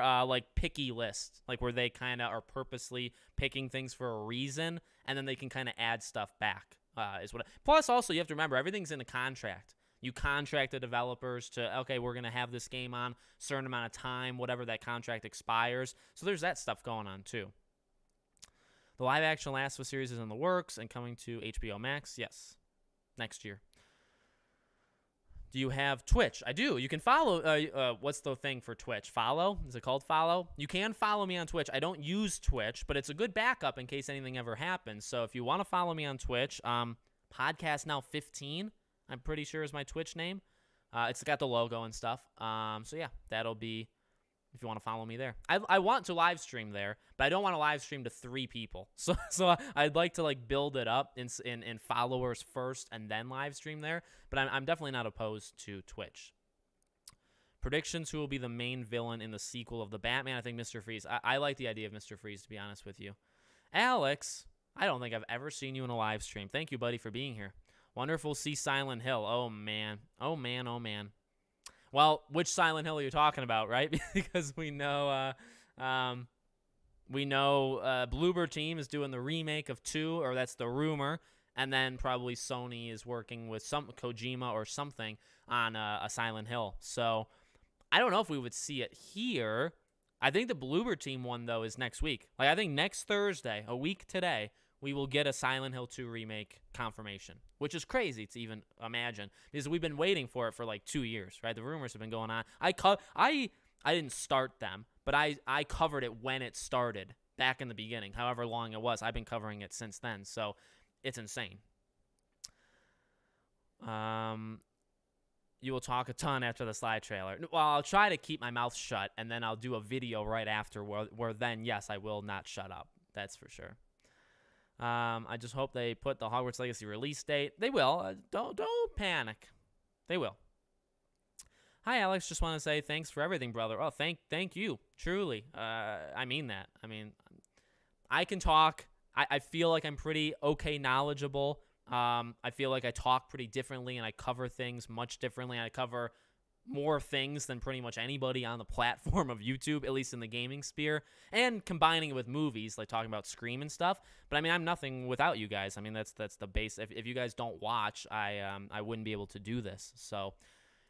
picky list, like where they kind of are purposely picking things for a reason, and then they can kind of add stuff back. Plus, also, you have to remember, everything's in a contract. You contract the developers to, okay, we're going to have this game on a certain amount of time, whatever that contract expires. So there's that stuff going on, too. The live-action Last of Us series is in the works and coming to HBO Max. Yes. Next year. Do you have Twitch? I do. You can follow. What's the thing for Twitch? Follow? Is it called follow? You can follow me on Twitch. I don't use Twitch, but it's a good backup in case anything ever happens. So if you want to follow me on Twitch, Podcast Now 15, I'm pretty sure is my Twitch name. It's got the logo and stuff. So yeah, that'll be if you want to follow me there. I want to live stream there, but I don't want to live stream to 3 people. So I'd like to build it up in followers first and then live stream there. But I'm definitely not opposed to Twitch. Predictions: who will be the main villain in the sequel of the Batman? I think Mr. Freeze. I like the idea of Mr. Freeze, to be honest with you. Alex, I don't think I've ever seen you in a live stream. Thank you, buddy, for being here. Wonderful. See Silent Hill. Oh man. Oh man. Oh man. Well, which Silent Hill are you talking about, right? Because we know Bloober Team is doing the remake of 2, or that's the rumor, and then probably Sony is working with some Kojima or something on a Silent Hill. So I don't know if we would see it here. I think the Bloober Team one, though, is next week. I think next Thursday, a week today, we will get a Silent Hill 2 remake confirmation, which is crazy to even imagine because we've been waiting for it for 2 years, right? The rumors have been going on. I didn't start them, but I covered it when it started back in the beginning, however long it was. I've been covering it since then, so it's insane. You will talk a ton after the slide trailer. Well, I'll try to keep my mouth shut, and then I'll do a video right after where then, yes, I will not shut up. That's for sure. I just hope they put the Hogwarts Legacy release date. They will. Don't panic. They will. Hi, Alex. Just want to say thanks for everything, brother. Oh, thank you. Truly. I mean that. I mean, I can talk. I feel like I'm pretty okay knowledgeable. I feel like I talk pretty differently, and I cover things much differently. I cover more things than pretty much anybody on the platform of YouTube, at least in the gaming sphere, and combining it with movies, like talking about Scream and stuff. But I mean, I'm nothing without you guys. I mean, that's the base. If you guys don't watch, I wouldn't be able to do this. So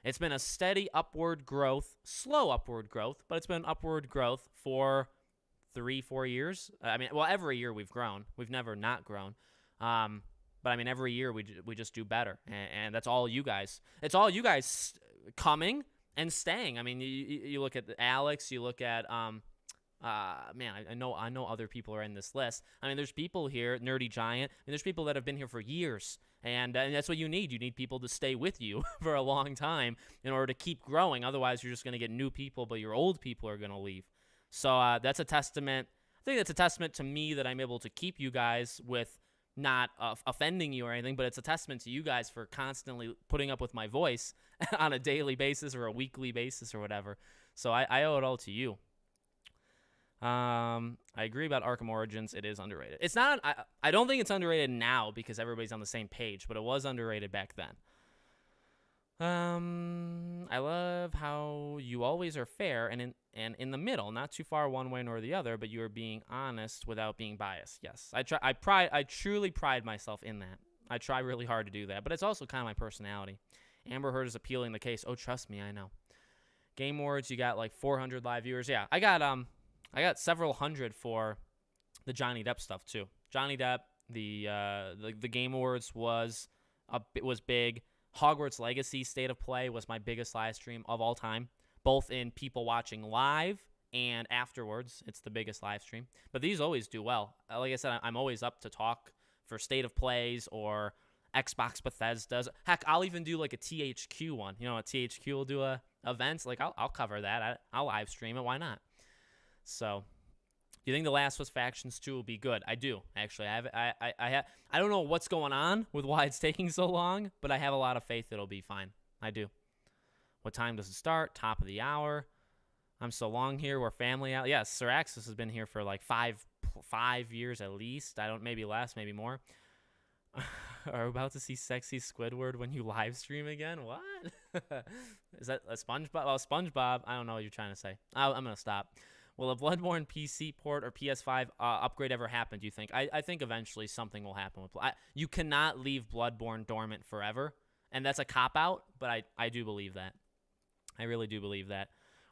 it's been a steady upward growth, slow upward growth, but it's been upward growth for 3-4 years. I mean, well, every year we've grown. We've never not grown. But I mean, every year we just do better, and that's all you guys. It's all you guys coming and staying. I mean, you look at Alex, you look at man, I know other people are in this list. I mean, there's people here, Nerdy Giant, and there's people that have been here for years, and that's what you need. You need people to stay with you for a long time in order to keep growing. Otherwise, you're just going to get new people, but your old people are going to leave. So that's a testament. I think that's a testament to me that I'm able to keep you guys with not offending you or anything, but it's a testament to you guys for constantly putting up with my voice on a daily basis or a weekly basis or whatever. So I owe it all to you. I agree about Arkham Origins. It is underrated. It's not. I don't think it's underrated now because everybody's on the same page, but it was underrated back then. I love how you always are fair and in the middle, not too far one way nor the other, but you are being honest without being biased. Yes, I truly pride myself in that. I try really hard to do that, but it's also kind of my personality. Amber Heard is appealing the case. Oh, trust me, I know. Game Awards, you got like 400 live viewers. Yeah, I got several hundred for the Johnny Depp stuff too. Johnny Depp, the Game Awards was big. Hogwarts Legacy State of Play was my biggest live stream of all time, both in people watching live and afterwards. It's the biggest live stream. But these always do well. Like I said, I'm always up to talk for State of Plays or Xbox Bethesda's. Heck, I'll even do like a THQ one. You know, a THQ will do events. Like I'll cover that. I'll live stream it. Why not? So, do you think The Last of Us Factions 2 will be good? I do, actually. I don't know what's going on with why it's taking so long, but I have a lot of faith it'll be fine. I do. What time does it start? Top of the hour. I'm so long here. We're family out. Yes, Sir Axis has been here for like five years at least. Maybe less, maybe more. Are we about to see sexy Squidward when you live stream again? What? Is that a SpongeBob? Well, SpongeBob, I don't know what you're trying to say. I'm going to stop. Will a Bloodborne PC port or PS5 upgrade ever happen, do you think? I think eventually something will happen. You cannot leave Bloodborne dormant forever, and that's a cop-out, but I do believe that. I really do believe that.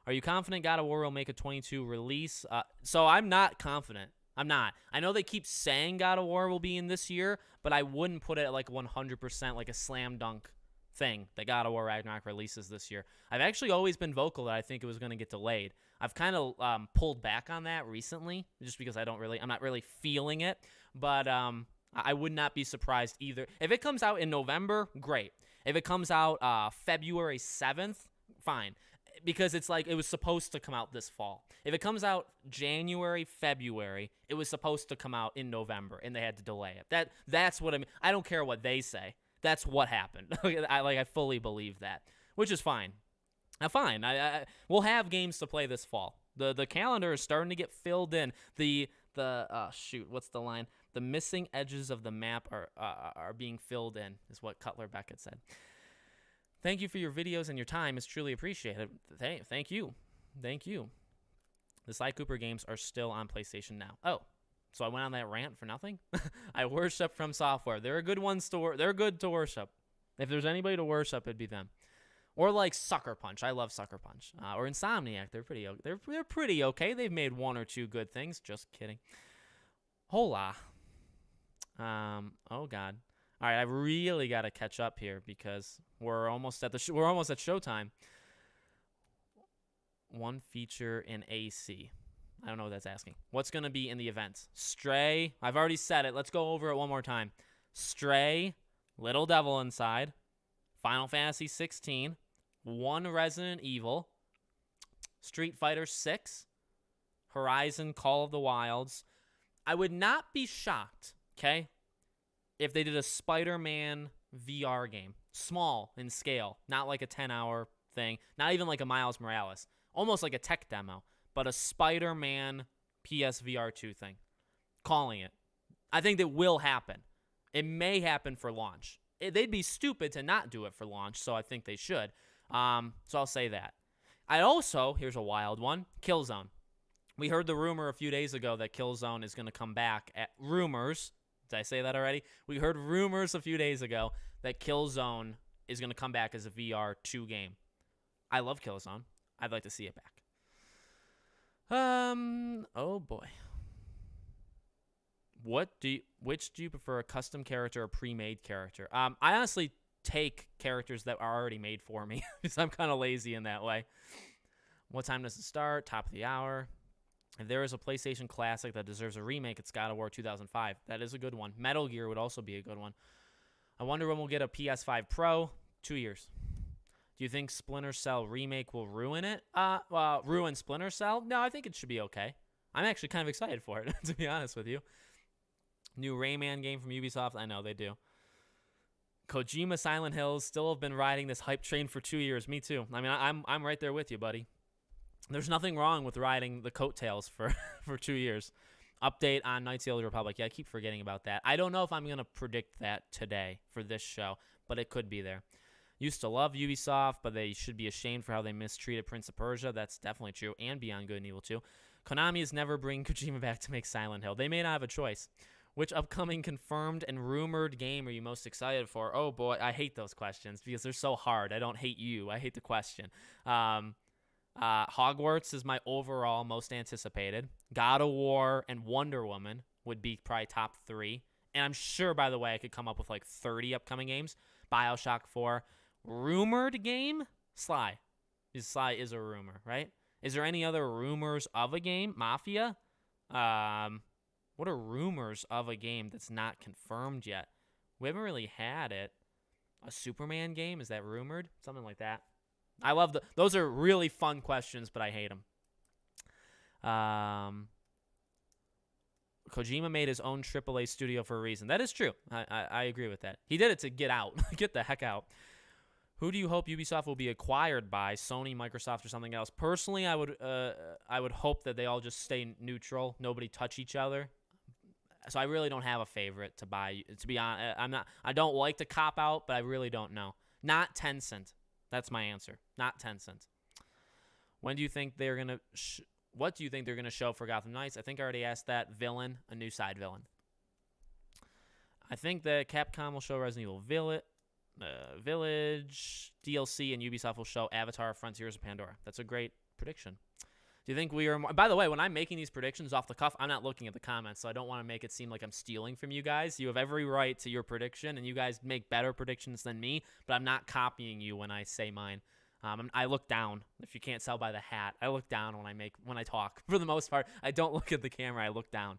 Are you confident God of War will make a 22 release? So I'm not confident. I'm not. I know they keep saying God of War will be in this year, but I wouldn't put it at like 100% like a slam dunk thing that God of War Ragnarok releases this year. I've actually always been vocal that I think it was going to get delayed. I've kind of pulled back on that recently just because I'm not really feeling it, but I would not be surprised either. If it comes out in November, great. If it comes out February 7th, fine, because it's like it was supposed to come out this fall. If it comes out January, February, it was supposed to come out in November, and they had to delay it. That's what I mean. I don't care what they say. That's what happened. I fully believe that, which is fine. Fine. We'll have games to play this fall. The calendar is starting to get filled in. What's the line? The missing edges of the map are being filled in, is what Cutler Beckett said. Thank you for your videos and your time. It's truly appreciated. Thank you. The Sly Cooper games are still on PlayStation now. Oh, so I went on that rant for nothing? I worship From Software. They're good to worship. If there's anybody to worship, it'd be them. Or like Sucker Punch. I love Sucker Punch. Or Insomniac. They're pretty okay. They've made one or two good things. Just kidding. Hola. Oh God. All right, I really got to catch up here because we're almost at showtime. One feature in AC. I don't know what that's asking. What's going to be in the events? Stray. I've already said it. Let's go over it one more time. Stray, Little Devil Inside, Final Fantasy 16, one Resident Evil, Street Fighter 6, Horizon Call of the Wilds. I would not be shocked, okay, if they did a Spider-Man VR game. Small in scale, not like a 10-hour thing, not even like a Miles Morales, almost like a tech demo, but a Spider-Man PSVR 2 thing. Calling it. I think that will happen. It may happen for launch. They'd be stupid to not do it for launch, so I think they should. So I'll say that. Here's a wild one, Killzone. We heard the rumor a few days ago that Killzone is going to come back at rumors. Did I say that already? We heard rumors a few days ago that Killzone is going to come back as a VR 2 game. I love Killzone. I'd like to see it back. Oh boy. Which do you prefer, a custom character or pre-made character? I honestly take characters that are already made for me because I'm kind of lazy in that way. What time does it start? Top of the hour. If there is a PlayStation classic that deserves a remake, it's God of War 2005. That is a good one. Metal Gear would also be a good one. I wonder when we'll get a PS5 Pro. 2 years. Do you think Splinter Cell remake will ruin it? Ruin Splinter Cell? No, I think it should be okay. I'm actually kind of excited for it, to be honest with you. New Rayman game from Ubisoft? I know, they do. Kojima Silent Hills still have been riding this hype train for 2 years. Me too. I mean, I'm right there with you, buddy. There's nothing wrong with riding the coattails for 2 years. Update on Knights of the Old Republic. Yeah, I keep forgetting about that. I don't know if I'm going to predict that today for this show, but it could be there. Used to love Ubisoft, but they should be ashamed for how they mistreated Prince of Persia. That's definitely true. And Beyond Good and Evil 2. Konami is never bringing Kojima back to make Silent Hill. They may not have a choice. Which upcoming confirmed and rumored game are you most excited for? Oh boy, I hate those questions because they're so hard. I don't hate you. I hate the question. Hogwarts is my overall most anticipated. God of War and Wonder Woman would be probably top 3. And I'm sure, by the way, I could come up with like 30 upcoming games. BioShock 4. Rumored game? Sly. Sly is a rumor, right? Is there any other rumors of a game? Mafia? What are rumors of a game that's not confirmed yet? We haven't really had it. A Superman game? Is that rumored? Something like that. I love those are really fun questions, but I hate them. Kojima made his own AAA studio for a reason. That is true. I agree with that. He did it to get out. Get the heck out. Who do you hope Ubisoft will be acquired by? Sony, Microsoft, or something else? Personally, I would hope that they all just stay neutral. Nobody touch each other. So I really don't have a favorite to buy. To be honest, I don't like to cop out, but I really don't know. Not Tencent. That's my answer. Not Tencent. When do you think they're gonna? What do you think they're gonna show for Gotham Knights? I think I already asked that. Villain, a new side villain. I think that Capcom will show Resident Evil Village DLC, and Ubisoft will show Avatar: Frontiers of Pandora. That's a great prediction. Do you think we are more... By the way, when I'm making these predictions off the cuff, I'm not looking at the comments, so I don't want to make it seem like I'm stealing from you guys. You have every right to your prediction, and you guys make better predictions than me, but I'm not copying you when I say mine. I look down. If you can't tell by the hat, I look down when I talk. For the most part, I don't look at the camera. I look down.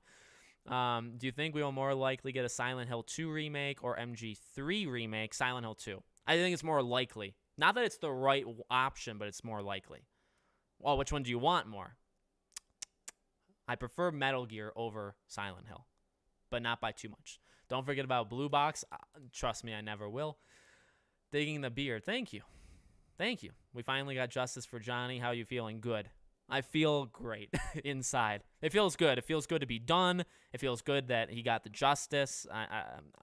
Do you think we will more likely get a Silent Hill 2 remake or MG3 remake? Silent Hill 2. I think it's more likely. Not that it's the right option, but it's more likely. Well, which one do you want more? I prefer Metal Gear over Silent Hill, but not by too much. Don't forget about Blue Box. Trust me, I never will. Digging the beard. Thank you. Thank you. We finally got justice for Johnny. How are you feeling? Good. I feel great inside. It feels good. It feels good to be done. It feels good that he got the justice.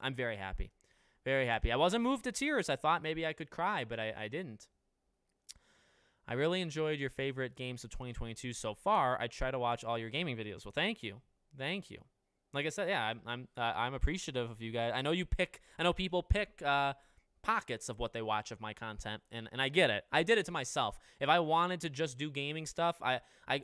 I'm very happy. Very happy. I wasn't moved to tears. I thought maybe I could cry, but I didn't. I really enjoyed your favorite games of 2022 so far. I try to watch all your gaming videos. Well, thank you. Thank you. Like I said, yeah, I'm appreciative of you guys. I know people pick pockets of what they watch of my content, and I get it. I did it to myself. If I wanted to just do gaming stuff,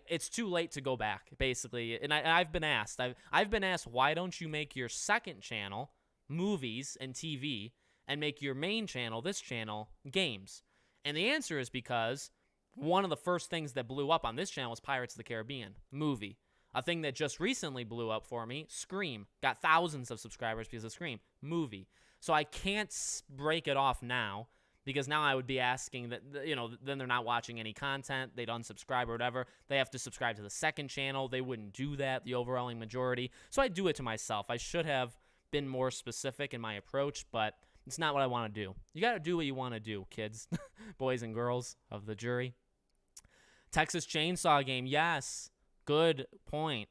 it's too late to go back, basically. And I've been asked. I've been asked, why don't you make your second channel movies and TV and make your main channel, this channel, games? And the answer is because one of the first things that blew up on this channel was Pirates of the Caribbean movie. A thing that just recently blew up for me, Scream. Got thousands of subscribers because of Scream movie. So I can't break it off now because now I would be asking that, then they're not watching any content. They'd unsubscribe or whatever. They have to subscribe to the second channel. They wouldn't do that, the overwhelming majority. So I do it to myself. I should have been more specific in my approach, but it's not what I want to do. You got to do what you want to do, kids, boys and girls of the jury. Texas Chainsaw game, yes. Good point.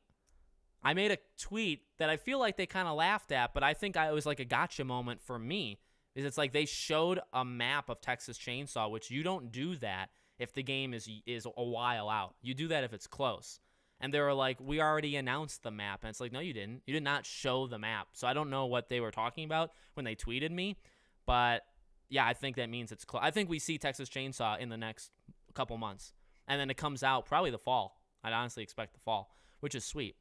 I made a tweet that I feel like they kind of laughed at, but I think it was like a gotcha moment for me. Is it's like they showed a map of Texas Chainsaw, which you don't do that if the game is a while out. You do that if it's close. And they were like, we already announced the map. And it's like, no, you didn't. You did not show the map. So I don't know what they were talking about when they tweeted me. But, yeah, I think that means it's close. I think we see Texas Chainsaw in the next couple months. And then it comes out probably the fall. I'd honestly expect the fall, which is sweet.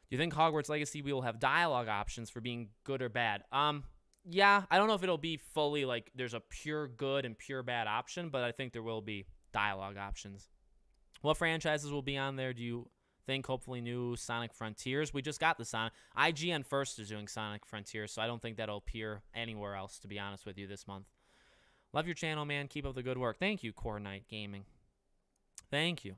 Do you think Hogwarts Legacy will have dialogue options for being good or bad? Yeah, I don't know if it'll be fully like there's a pure good and pure bad option, but I think there will be dialogue options. What franchises will be on there? Do you think hopefully new Sonic Frontiers? We just got the Sonic. IGN First is doing Sonic Frontiers, so I don't think that'll appear anywhere else, to be honest with you, this month. Love your channel, man. Keep up the good work. Thank you, Core Night Gaming. Thank you.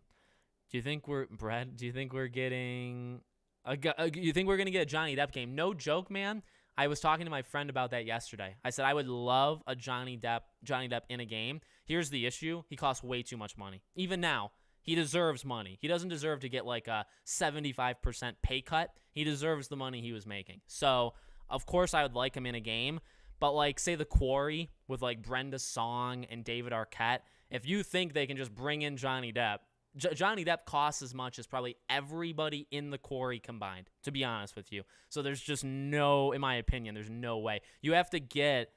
Do you think we're getting you think we're going to get a Johnny Depp game? No joke, man. I was talking to my friend about that yesterday. I said I would love a Johnny Depp in a game. Here's the issue. He costs way too much money. Even now, he deserves money. He doesn't deserve to get like a 75% pay cut. He deserves the money he was making. So, of course, I would like him in a game. But like, say The Quarry with like Brenda Song and David Arquette, if you think they can just bring in Johnny Depp, Johnny Depp costs as much as probably everybody in The Quarry combined, to be honest with you. So there's just no, in my opinion, there's no way. You have to get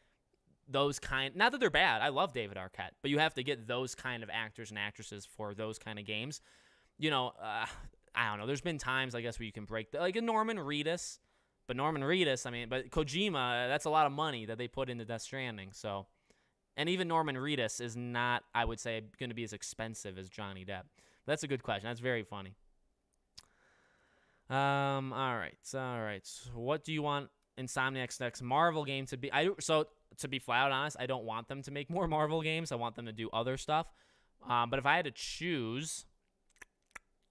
those kind, not that they're bad, I love David Arquette, but you have to get those kind of actors and actresses for those kind of games. You know, I don't know. There's been times, I guess, where you can break, like a Norman Reedus. But Norman Reedus, I mean, but Kojima, that's a lot of money that they put into Death Stranding. So, and even Norman Reedus is not, I would say, going to be as expensive as Johnny Depp. But that's a good question. That's very funny. All right. So what do you want Insomniac's next Marvel game to be? So to be flat out honest, I don't want them to make more Marvel games. I want them to do other stuff. But if I had to choose,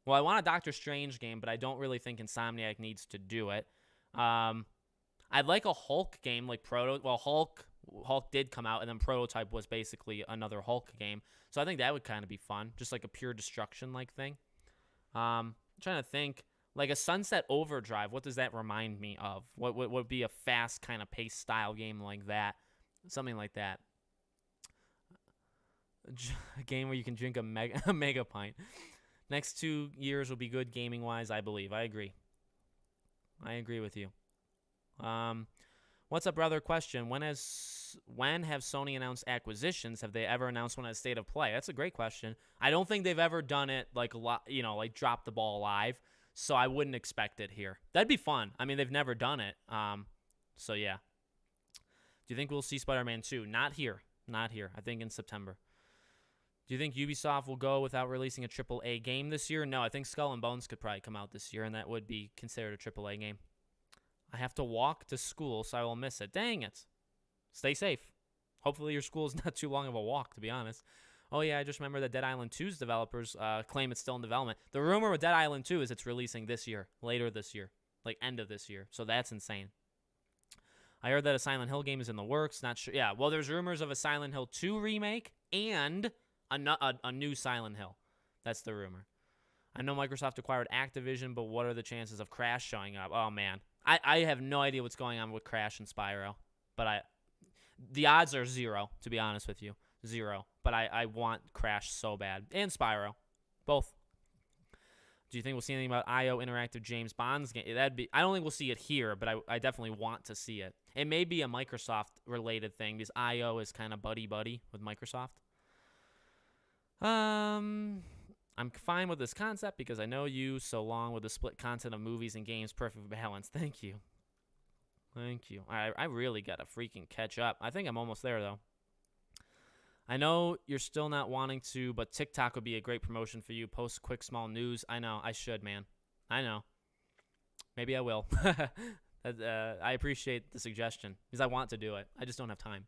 well, I want a Doctor Strange game, but I don't really think Insomniac needs to do it. I'd like a Hulk game, like Hulk did come out, and then Prototype was basically another Hulk game. So I think that would kind of be fun, just like a pure destruction like thing. I'm trying to think, like a Sunset Overdrive. What does that remind me of? What would be a fast kind of pace style game like that? Something like that. A game where you can drink a mega pint. Next 2 years will be good gaming wise, I believe. I agree with you. What's up, brother? Question: When have Sony announced acquisitions? Have they ever announced one at State of Play? That's a great question. I don't think they've ever done it like a lot, like drop the ball live. So I wouldn't expect it here. That'd be fun. I mean, they've never done it. So yeah. Do you think we'll see Spider-Man 2? Not here. I think in September. Do you think Ubisoft will go without releasing a AAA game this year? No, I think Skull and Bones could probably come out this year, and that would be considered a AAA game. I have to walk to school, so I will miss it. Dang it. Stay safe. Hopefully your school is not too long of a walk, to be honest. Oh, yeah, I just remember that Dead Island 2's developers claim it's still in development. The rumor with Dead Island 2 is it's releasing this year, later this year, like end of this year. So that's insane. I heard that a Silent Hill game is in the works. Not sure. Yeah, well, there's rumors of a Silent Hill 2 remake and a new Silent Hill. That's the rumor. I know Microsoft acquired Activision, but what are the chances of Crash showing up? Oh, man. I have no idea what's going on with Crash and Spyro, but the odds are 0, to be honest with you. 0. But I want Crash so bad. And Spyro. Both. Do you think we'll see anything about IO Interactive James Bond's game? I don't think we'll see it here, but I definitely want to see it. It may be a Microsoft-related thing because IO is kind of buddy-buddy with Microsoft. I'm fine with this concept because I know you so long with the split content of movies and games, perfect balance. Thank you. I really got to freaking catch up. I think I'm almost there, though. I know you're still not wanting to, but TikTok would be a great promotion for you. Post quick, small news. I know. I should, man. I know. Maybe I will. I appreciate the suggestion because I want to do it. I just don't have time.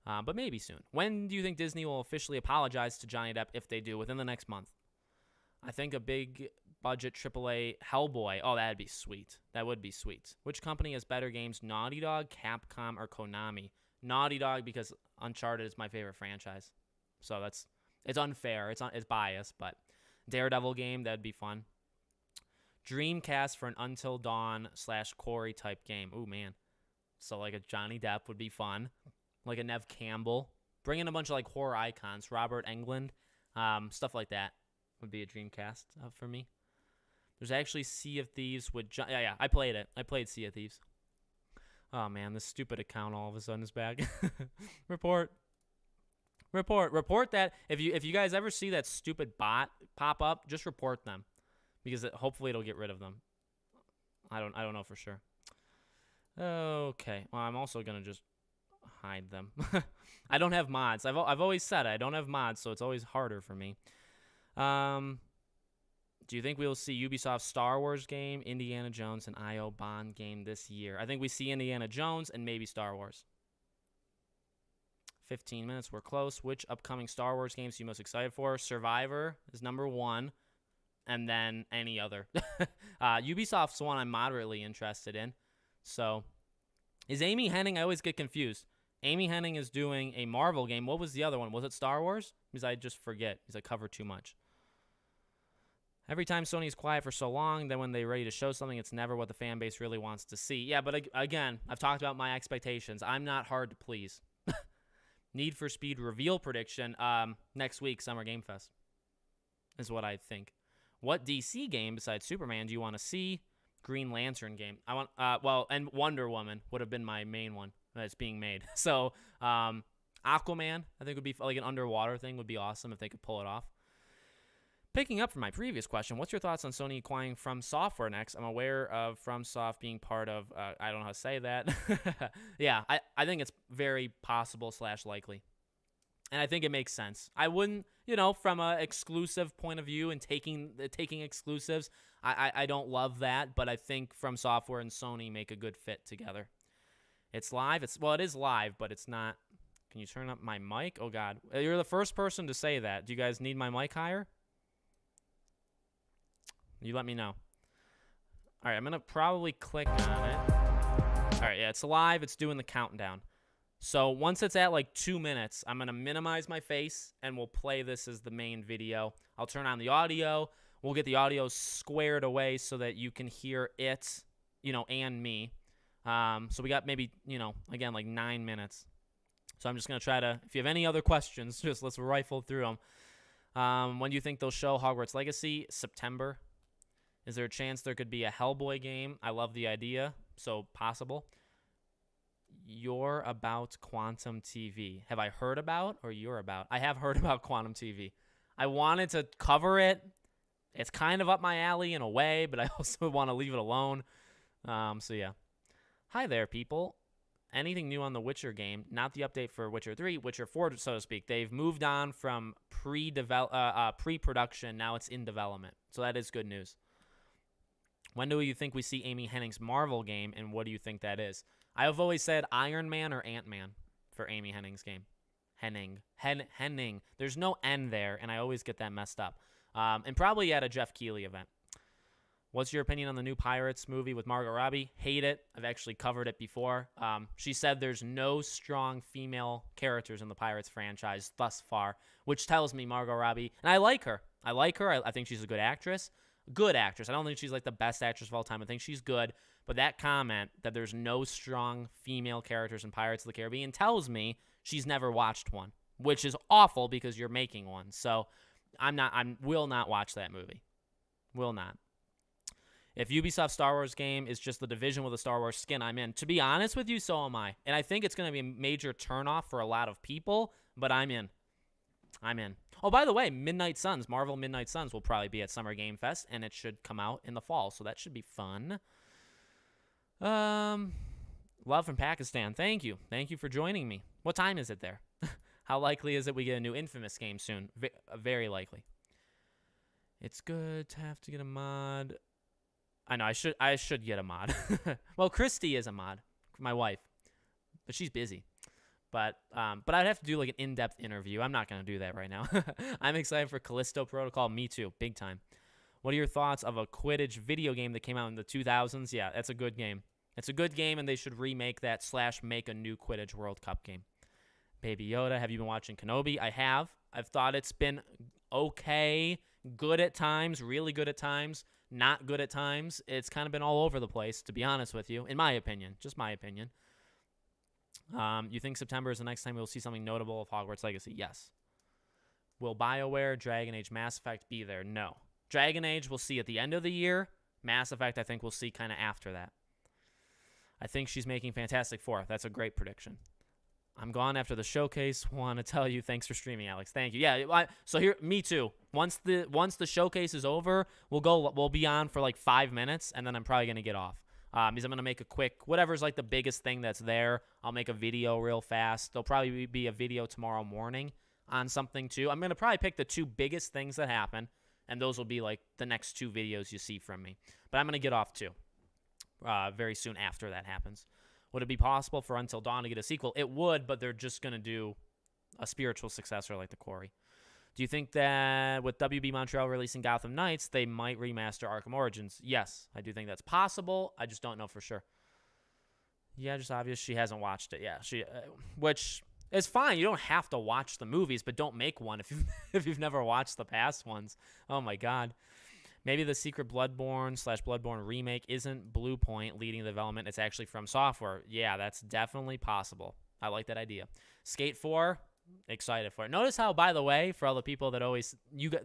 But maybe soon. When do you think Disney will officially apologize to Johnny Depp if they do? Within the next month. I think a big budget AAA Hellboy. Oh, that'd be sweet. That would be sweet. Which company has better games, Naughty Dog, Capcom, or Konami? Naughty Dog because Uncharted is my favorite franchise. So it's unfair. It's biased, but Daredevil game, that'd be fun. Dreamcast for an Until Dawn / Quarry type game. Ooh, man. So like a Johnny Depp would be fun. Like a Nev Campbell. Bring in a bunch of like horror icons. Robert Englund. Stuff like that would be a Dreamcast for me. There's actually Sea of Thieves with... Yeah, I played it. I played Sea of Thieves. Oh, man, this stupid account all of a sudden is back. Report that. If you guys ever see that stupid bot pop up, just report them. Because hopefully it'll get rid of them. I don't know for sure. Okay. Well, I'm also going to just hide them. I don't have mods. I've always said I don't have mods, so it's always harder for me. Do you think we will see Ubisoft Star Wars game, Indiana Jones, and IO Bond game this year? I think we see Indiana Jones and maybe Star Wars. 15 minutes, we're close. Which upcoming Star Wars games are you most excited for? Survivor is number 1, and then any other. Ubisoft's the one I'm moderately interested in. So, is Amy Hennig? I always get confused. Amy Hennig is doing a Marvel game. What was the other one? Was it Star Wars? Because I just forget because I cover too much. Every time Sony's quiet for so long, then when they're ready to show something, it's never what the fan base really wants to see. Yeah, but again, I've talked about my expectations. I'm not hard to please. Need for Speed reveal prediction next week, Summer Game Fest, is what I think. What DC game besides Superman do you want to see? Green Lantern game. I want and Wonder Woman would have been my main one that's being made. So Aquaman, I think would be like an underwater thing would be awesome if they could pull it off. Picking up from my previous question, what's your thoughts on Sony acquiring From Software next? I'm aware of FromSoft being part of, I don't know how to say that. Yeah, I think it's very possible / likely. And I think it makes sense. I wouldn't, from an exclusive point of view and taking exclusives, I don't love that, but I think From Software and Sony make a good fit together. It's live. It is live, but it's not. Can you turn up my mic? Oh, God. You're the first person to say that. Do you guys need my mic higher? You let me know. All right, I'm going to probably click on it. All right, yeah, it's live. It's doing the countdown. So once it's at like 2 minutes, I'm going to minimize my face, and we'll play this as the main video. I'll turn on the audio. We'll get the audio squared away so that you can hear it, and me. So we got maybe, again, like 9 minutes. So I'm just going to try to, if you have any other questions, just let's rifle through them. When do you think they'll show Hogwarts Legacy? September. Is there a chance there could be a Hellboy game? I love the idea, so possible. You're about Quantum TV. Have I heard about or you're about? I have heard about Quantum TV. I wanted to cover it. It's kind of up my alley in a way, but I also want to leave it alone. So, yeah. Hi there, people. Anything new on the Witcher game? Not the update for Witcher 3, Witcher 4, so to speak. They've moved on from pre-production. Now it's in development. So that is good news. When do you think we see Amy Hennig's Marvel game, and what do you think that is? I have always said Iron Man or Ant-Man for Amy Hennig's game. Henning. There's no N there, and I always get that messed up. And probably at a Jeff Keighley event. What's your opinion on the new Pirates movie with Margot Robbie? Hate it. I've actually covered it before. She said there's no strong female characters in the Pirates franchise thus far, which tells me Margot Robbie, and I like her. I think she's a good actress. Good actress. I don't think she's like the best actress of all time. I think she's good. But that comment that there's no strong female characters in Pirates of the Caribbean tells me she's never watched one, which is awful because you're making one. So I will not watch that movie. Will not. If Ubisoft Star Wars game is just the Division with a Star Wars skin, I'm in. To be honest with you, so am I. And I think it's going to be a major turnoff for a lot of people, but I'm in. Oh, by the way, Marvel Midnight Suns will probably be at Summer Game Fest, and it should come out in the fall, so that should be fun. Love from Pakistan. Thank you. Thank you for joining me. What time is it there? How likely is it we get a new Infamous game soon? Very likely. It's good to have to get a mod. I know, I should get a mod. Well, Christy is a mod, my wife, but she's busy. But I'd have to do like an in-depth interview. I'm not going to do that right now. I'm excited for Callisto Protocol. Me too. Big time. What are your thoughts of a Quidditch video game that came out in the 2000s? Yeah, that's a good game. It's a good game, and they should remake that / make a new Quidditch World Cup game. Baby Yoda, have you been watching Kenobi? I have. I've thought it's been okay, good at times, really good at times, not good at times. It's kind of been all over the place, to be honest with you, in my opinion. Just my opinion. You think September is the next time we'll see something notable of Hogwarts Legacy? Yes. Will BioWare, Dragon Age, Mass Effect be there? No. Dragon Age we'll see at the end of the year. Mass Effect I think we'll see kind of after that. I think she's making Fantastic Four. That's a great prediction. I'm gone after the showcase. Want to tell you thanks for streaming, Alex. Thank you. Yeah, so here, me too. Once the showcase is over, we'll be on for like 5 minutes, and then I'm probably gonna get off. Because I'm going to make a quick, whatever's like the biggest thing that's there, I'll make a video real fast. There'll probably be a video tomorrow morning on something too. I'm going to probably pick the 2 biggest things that happen, and those will be like the next 2 videos you see from me. But I'm going to get off too very soon after that happens. Would it be possible for Until Dawn to get a sequel? It would, but they're just going to do a spiritual successor like the Quarry. Do you think that with WB Montreal releasing Gotham Knights, they might remaster Arkham Origins? Yes, I do think that's possible. I just don't know for sure. Yeah, just obvious she hasn't watched it. Yeah, which is fine. You don't have to watch the movies, but don't make one if you've never watched the past ones. Oh my God. Maybe the Secret Bloodborne/Bloodborne remake isn't Blue Point leading the development. It's actually From Software. Yeah, that's definitely possible. I like that idea. Skate 4, excited for it. Notice how, by the way, for all the people that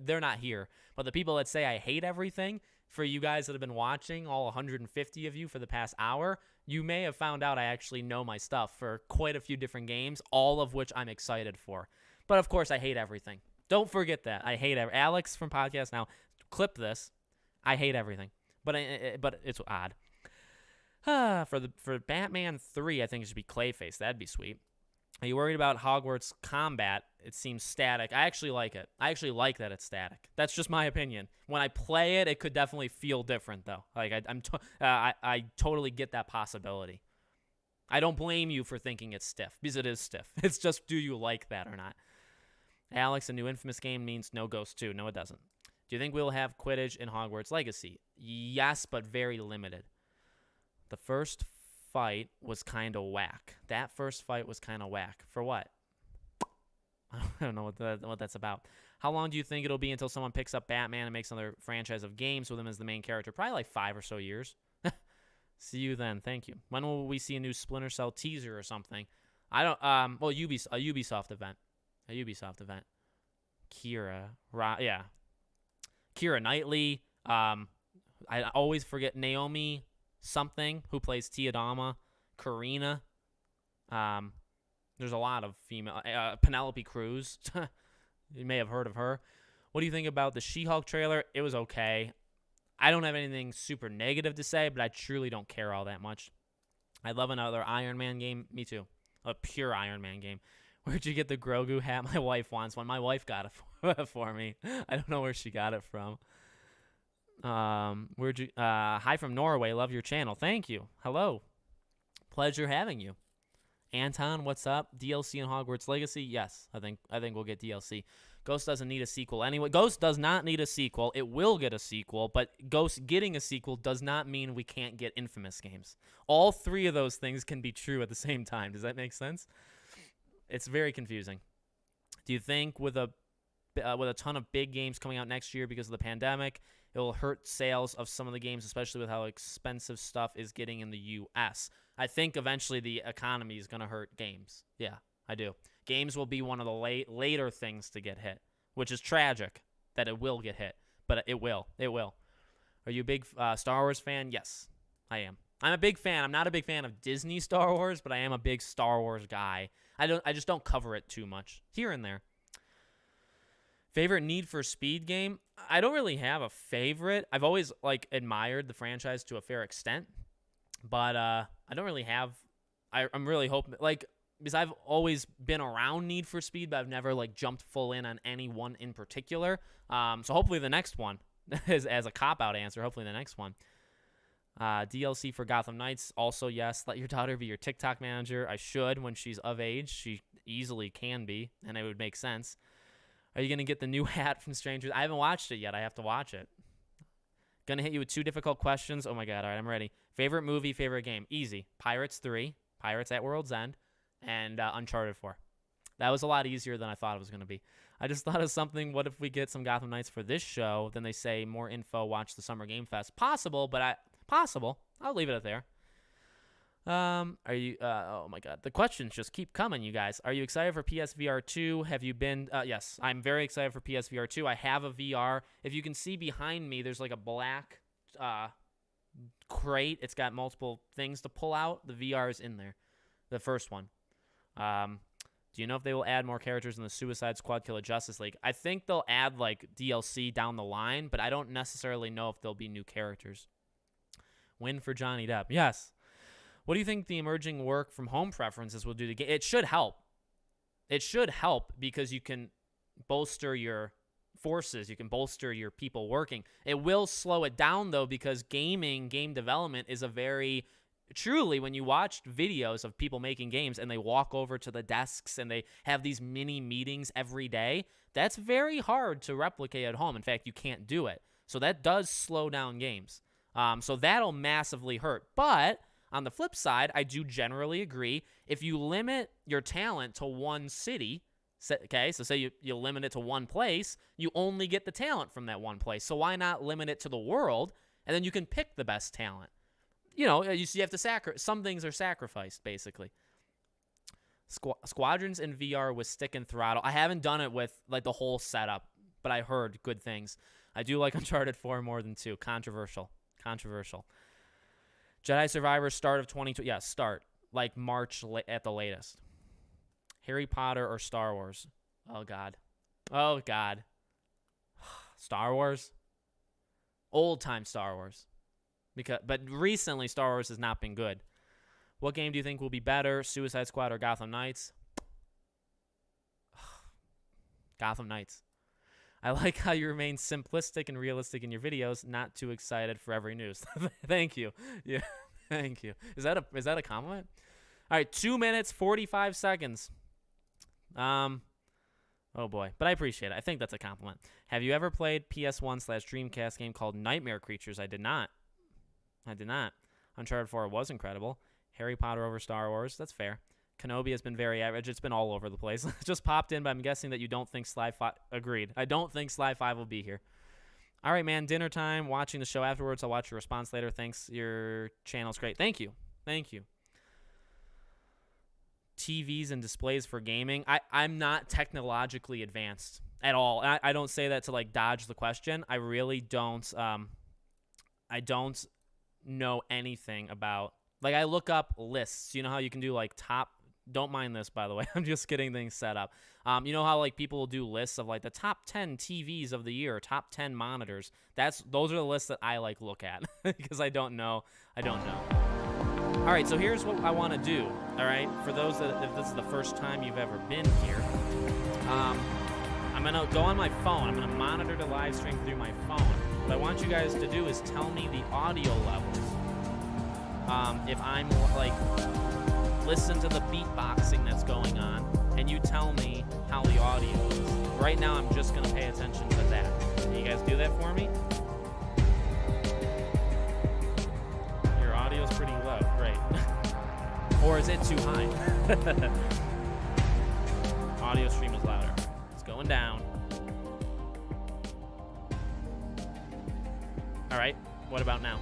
they're not here, but the people that say I hate everything, for you guys that have been watching, all 150 of you for the past hour, you may have found out I actually know my stuff for quite a few different games, all of which I'm excited for. But of course, I hate everything. Don't forget that. I hate Alex from Podcast Now. Clip this. I hate everything, but it's odd. For Batman 3, I think it should be Clayface. That'd be sweet. Are you worried about Hogwarts combat? It seems static. I actually like it. I actually like that it's static. That's just my opinion. When I play it, it could definitely feel different, though. Like I totally get that possibility. I don't blame you for thinking it's stiff, because it is stiff. It's just, do you like that or not? Alex, a new Infamous game means no Ghost 2. No, it doesn't. Do you think we'll have Quidditch in Hogwarts Legacy? Yes, but very limited. The first fight was kind of whack. That first fight was kind of whack. For what? I don't know what that's about. How long do you think it'll be until someone picks up Batman and makes another franchise of games with him as the main character? Probably like 5 or so years. See you then. Thank you. When will we see a new Splinter Cell teaser or something? I don't. Well, a Ubisoft event. A Ubisoft event. Kira Knightley. I always forget Naomi something who plays Tiadama. Karina. There's a lot of female. Penelope Cruz. You may have heard of her. What do you think about the She-Hulk trailer? It was okay. I don't have anything super negative to say, but I truly don't care all that much. I'd love another Iron Man game. Me too. A pure Iron Man game. Where'd you get the Grogu hat? My wife wants one. My wife got it for me. I don't know where she got it from. Hi from Norway. Love your channel. Thank you. Hello. Pleasure having you. Anton, what's up? DLC in Hogwarts Legacy? Yes, I think we'll get DLC. Ghost doesn't need a sequel anyway. Ghost does not need a sequel. It will get a sequel, but Ghost getting a sequel does not mean we can't get Infamous games. All three of those things can be true at the same time. Does that make sense? It's very confusing. Do you think with a ton of big games coming out next year because of the pandemic, it will hurt sales of some of the games, especially with how expensive stuff is getting in the U.S.? I think eventually the economy is going to hurt games. Yeah, I do. Games will be one of the later things to get hit, which is tragic that it will get hit, but it will. It will. Are you a big Star Wars fan? Yes, I am. I'm a big fan. I'm not a big fan of Disney Star Wars, but I am a big Star Wars guy. I just don't cover it too much. Here and there. Favorite Need for Speed game? I don't really have a favorite. I've always admired the franchise to a fair extent, but I don't really have. I'm really hoping because I've always been around Need for Speed, but I've never jumped full in on any one in particular. So hopefully the next one, as a cop-out answer, hopefully the next one. DLC for Gotham Knights, also yes. Let your daughter be your TikTok manager. I should when she's of age. She easily can be, and it would make sense. Are you going to get the new hat from Strangers? I haven't watched it yet. I have to watch it. Going to hit you with 2 difficult questions. Oh, my God. All right, I'm ready. Favorite movie, favorite game? Easy. Pirates 3, Pirates at World's End, and Uncharted 4. That was a lot easier than I thought it was going to be. I just thought of something. What if we get some Gotham Knights for this show? Then they say more info, watch the Summer Game Fest. Possible, but possible. I'll leave it at there. Are you, oh my God, the questions just keep coming, you guys. Are you excited for PSVR 2? Have you been, yes, I'm very excited for PSVR 2. I have a VR. If you can see behind me, there's a black, crate. It's got multiple things to pull out. The VR is in there. The first one. Do you know if they will add more characters in the Suicide Squad Kill of Justice League? I think they'll add DLC down the line, but I don't necessarily know if there'll be new characters. Win for Johnny Depp. Yes. What do you think the emerging work from home preferences will do to game? It should help. It should help because you can bolster your forces. You can bolster your people working. It will slow it down, though, because game development is truly, when you watch videos of people making games and they walk over to the desks and they have these mini meetings every day, that's very hard to replicate at home. In fact, you can't do it. So that does slow down games. So that'll massively hurt. But on the flip side, I do generally agree, if you limit your talent to one city, Okay, so say you limit it to one place, you only get the talent from that one place. So why not limit it to the world, and then you can pick the best talent? You know, you have to some things are sacrificed, basically. Squadrons in VR with stick and throttle. I haven't done it with like the whole setup, but I heard good things. I do like Uncharted 4 more than 2. Controversial. Jedi Survivor start of 2020. Yeah, start like March at the latest. Harry Potter or Star Wars? Oh, God. Star Wars? Old-time Star Wars. But recently, Star Wars has not been good. What game do you think will be better, Suicide Squad or Gotham Knights? Gotham Knights. I like how you remain simplistic and realistic in your videos, not too excited for every news. Thank you. Yeah, thank you. Is that a compliment? All right, 2 minutes, 45 seconds. Oh boy, but I appreciate it. I think that's a compliment. Have you ever played PS1/Dreamcast game called Nightmare Creatures? I did not. Uncharted 4 was incredible. Harry Potter over Star Wars. That's fair. Kenobi has been very average. It's been all over the place. Just popped in, but I'm guessing that you don't think Sly 5... Agreed. I don't think Sly 5 will be here. All right, man. Dinner time. Watching the show afterwards. I'll watch your response later. Thanks. Your channel's great. Thank you. TVs and displays for gaming. I'm not technologically advanced at all. I don't say that to like dodge the question. I really don't. I don't know anything about. Like I look up lists. You know how you can do like top. Don't mind this, by the way. I'm just getting things set up. You know how like people will do lists of like the top 10 TVs of the year, top 10 monitors. Those are the lists that I like look at because I don't know. All right, so here's what I want to do, all right? For those that, if this is the first time you've ever been here, I'm going to go on my phone. I'm going to monitor the live stream through my phone. What I want you guys to do is tell me the audio levels. If I'm, like, listen to the beatboxing that's going on, and you tell me how the audio is. Right now, I'm just going to pay attention to that. Can you guys do that for me? Audio's pretty low, great. Or is it too high? Audio stream is louder. It's going down. All right, what about now?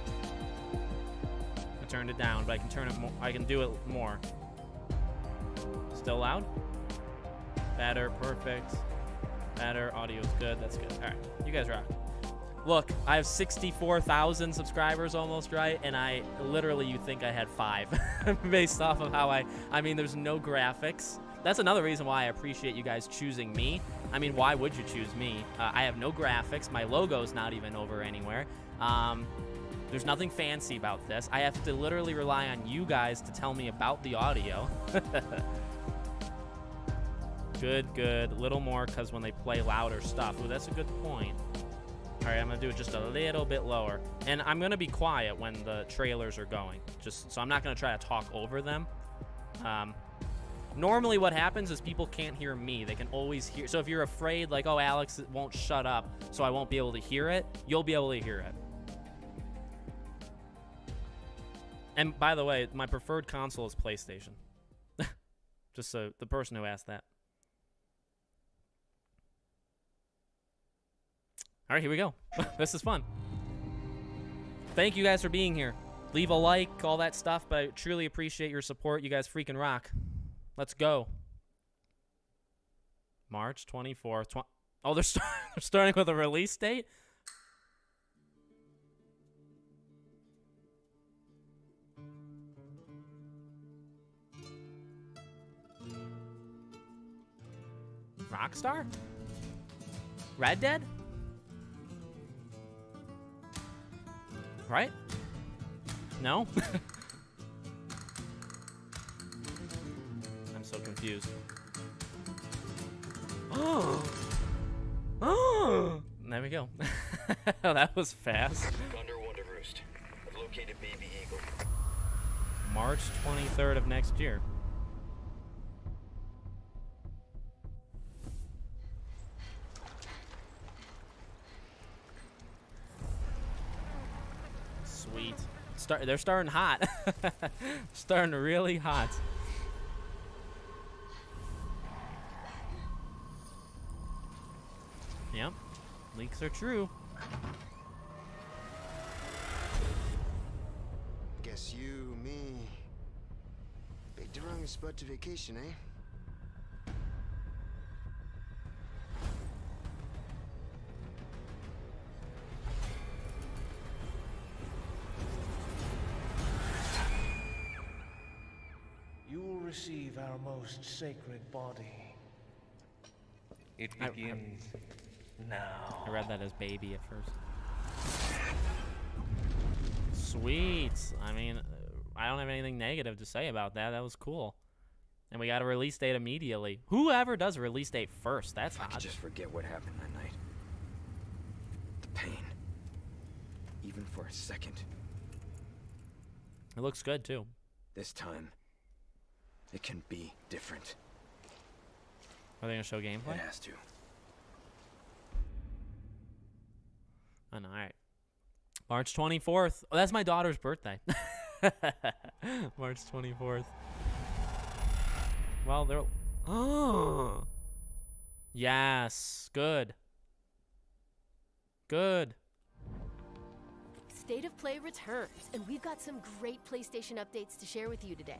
I turned it down, but I can turn it more. I can do it more. Still loud? Better, perfect. Better, audio's good, that's good. All right, you guys rock. Look, I have 64,000 subscribers almost, right? And I literally, you think I had 5 based off of how I mean, there's no graphics. That's another reason why I appreciate you guys choosing me. I mean, why would you choose me? I have no graphics. My logo's not even over anywhere. There's nothing fancy about this. I have to literally rely on you guys to tell me about the audio. Good. A little more because when they play louder stuff. Ooh, that's a good point. All right, I'm going to do it just a little bit lower. And I'm going to be quiet when the trailers are going, just so I'm not going to try to talk over them. Normally what happens is people can't hear me. They can always hear. So if you're afraid, like, oh, Alex won't shut up, so I won't be able to hear it, you'll be able to hear it. And by the way, my preferred console is PlayStation. Just so the person who asked that. All right, here we go. This is fun. Thank you guys for being here. Leave a like, all that stuff, but I truly appreciate your support. You guys freaking rock. Let's go. March 24th. Oh, they're starting with a release date? Rockstar? Red Dead? Right? No? I'm so confused. Oh! There we go. That was fast. Condor 1 to roost. I've located baby eagle. March 23rd of next year. Sweet. They're starting hot. Starting really hot. Yep. Leaks are true. Guess you, me, picked the wrong spot to vacation, eh? You will receive our most sacred body. It begins now. I read that as baby at first. Sweet. I mean, I don't have anything negative to say about that. That was cool. And we got a release date immediately. Whoever does a release date first, that's I could odd. just forget what happened that night. The pain. Even for a second. It looks good, too. This time, it can be different. Are they going to show gameplay? It has to. I know, all right. March 24th. Oh, that's my daughter's birthday. March 24th. Well, they're... Oh. Yes. Good. Good. State of Play returns, and we've got some great PlayStation updates to share with you today.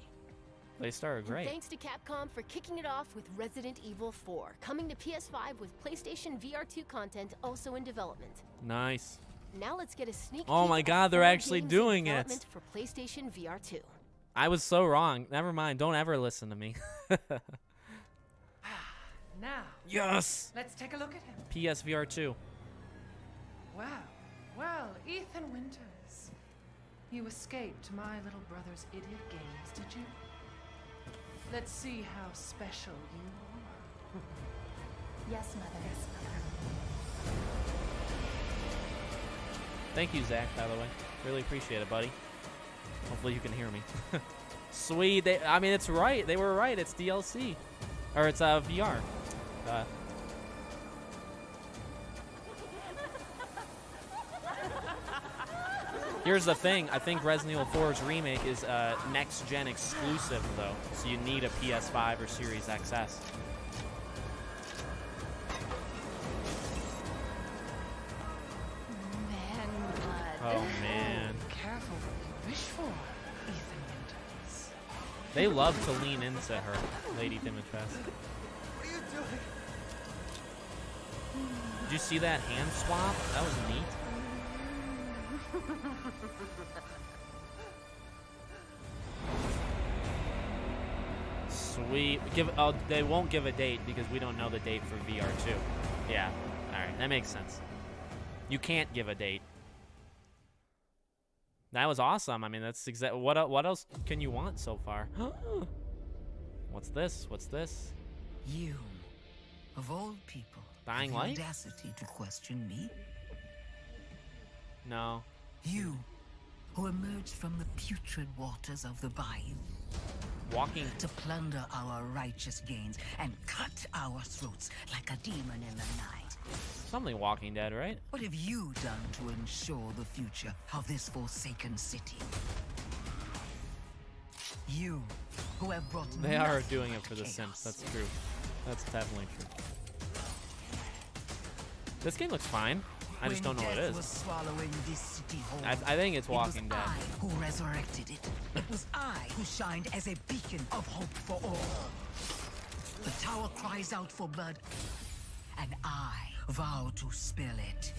They started great. And thanks to Capcom for kicking it off with Resident Evil 4, coming to PS5 with PlayStation VR2 content also in development. Nice. Now let's get a sneak Oh peek my at God, they're 4 actually games in doing it. development for PlayStation VR2. I was so wrong. Never mind. Don't ever listen to me. Now, Yes. let's take a look at him. PSVR 2. Wow. Well, Ethan Winters. You escaped my little brother's idiot games, did you? Let's see how special you are. Yes, Mother. Yes, Thank you, Zach, by the way. Really appreciate it, buddy. Hopefully you can hear me. Sweet. I mean, it's right. They were right. It's DLC. Or it's VR. Here's the thing. I think Resident Evil 4's remake is next-gen exclusive, though. So you need a PS5 or Series XS. Man, blood. Oh, man. Careful what you wish for, Ethan Winters. They love to lean into her, Lady Dimitrescu. What are you doing? Did you see that hand swap? That was neat. Sweet. They won't give a date because we don't know the date for VR2. Yeah. All right. That makes sense. You can't give a date. That was awesome. I mean, that's exactly what else can you want so far? What's this? What's this? You, of all people, Dying have the Light? audacity to question me? No. You, who emerged from the putrid waters of the bayou Walking. to plunder our righteous gains and cut our throats like a demon in the night. Something Walking Dead, right? What have you done to ensure the future of this forsaken city? You, who have brought They are nothing doing it but for the chaos. Sims. That's true. That's definitely true. This game looks fine. I just don't know what it When death was is. swallowing this city whole, I think it's Walking it Dead. was I who resurrected it. It was I who shined as a beacon of hope for all. The tower cries out for blood, and I vow to spill it.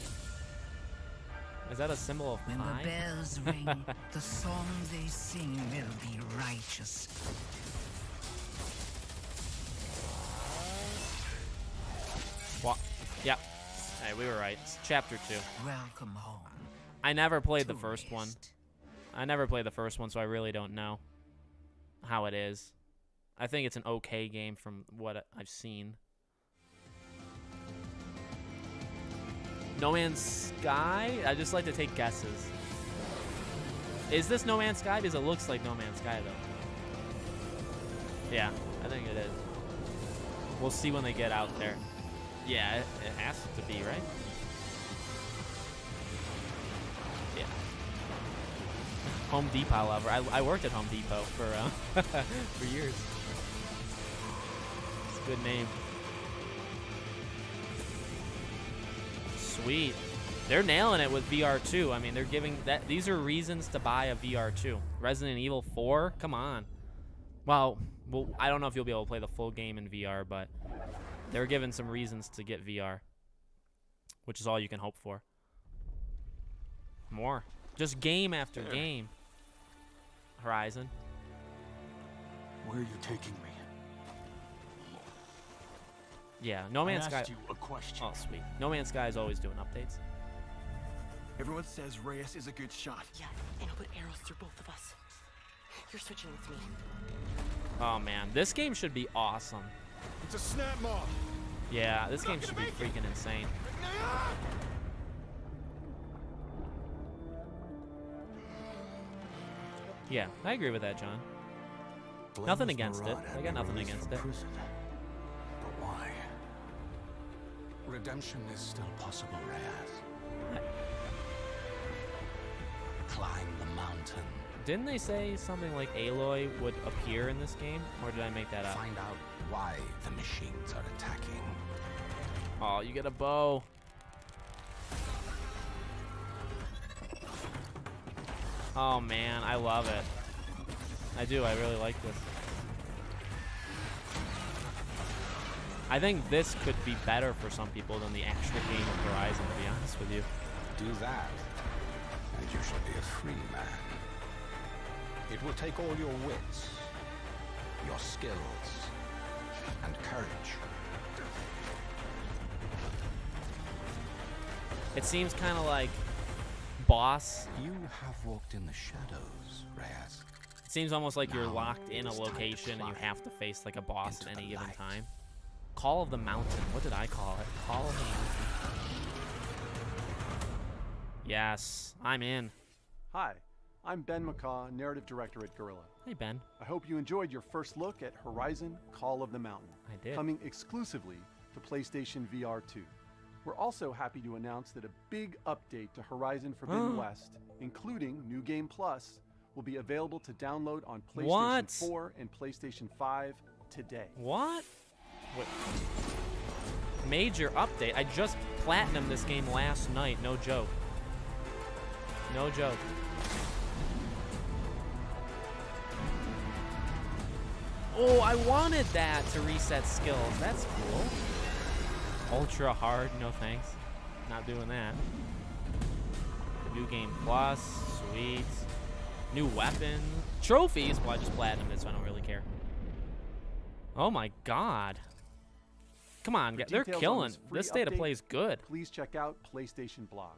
Is that a symbol of When pie? the bells ring, the song they sing will be righteous. Yep. Hey, we were right. It's chapter 2. Welcome home. I never played the first one. tourist. I never played the first one, so I really don't know how it is. I think it's an okay game from what I've seen. No Man's Sky? I just like to take guesses. Is this No Man's Sky? Because it looks like No Man's Sky, though. Yeah, I think it is. We'll see when they get out there. Yeah, it has to be, right? Yeah. Home Depot lover. I worked at Home Depot for for years. It's a good name. Sweet. They're nailing it with VR 2. I mean, they're giving that. These are reasons to buy a VR 2. Resident Evil 4. Come on. Well, I don't know if you'll be able to play the full game in VR, but they're giving some reasons to get VR, which is all you can hope for. More. Just game after game. Horizon. Where are you taking me? Yeah, No Man's Sky. I asked you a question. Oh, sweet. No Man's Sky is always doing updates. Everyone says Reyes is a good shot. Yeah, and I'll put arrows through both of us. You're switching with me. Oh man, this game should be awesome. It's a snap mob. Yeah, this game should be freaking insane. Yeah, I agree with that, John. Nothing against it. I got nothing against it. But why? Redemption is still possible, Reyes. Climb the mountain. Didn't they say something like Aloy would appear in this game? Or did I make that up? Find out why the machines are attacking. Oh, you get a bow. Oh man, I love it. I do, I really like this. I think this could be better for some people than the actual game of Horizon, to be honest with you. Do that, and you shall be a free man. It will take all your wits, your skills, and courage. It seems kind of like Boss. You have walked in the shadows, Reyes. It seems almost like you're locked in a it's time to location and you climb have to face like a boss at into any the given light. time. Call of the Mountain. What did I call it? Call of the Mountain. Yes, I'm in. Hi, I'm Ben McCaw, Narrative Director at Guerrilla. Hey, Ben. I hope you enjoyed your first look at Horizon Call of the Mountain. I did. Coming exclusively to PlayStation VR 2. We're also happy to announce that a big update to Horizon Forbidden West, including New Game Plus, will be available to download on PlayStation What? 4 and PlayStation 5 today. What? What? Major update. I just platinumed this game last night. No joke. No joke. Oh, I wanted that to reset skills. That's cool. Ultra hard. No thanks. Not doing that. New game plus. Sweet. New weapon. Trophies. Well, I just platinumed it, so I don't really care. Oh my god. Come on, For they're details on killing. this free This state of update, play is good. Please check out PlayStation Blog.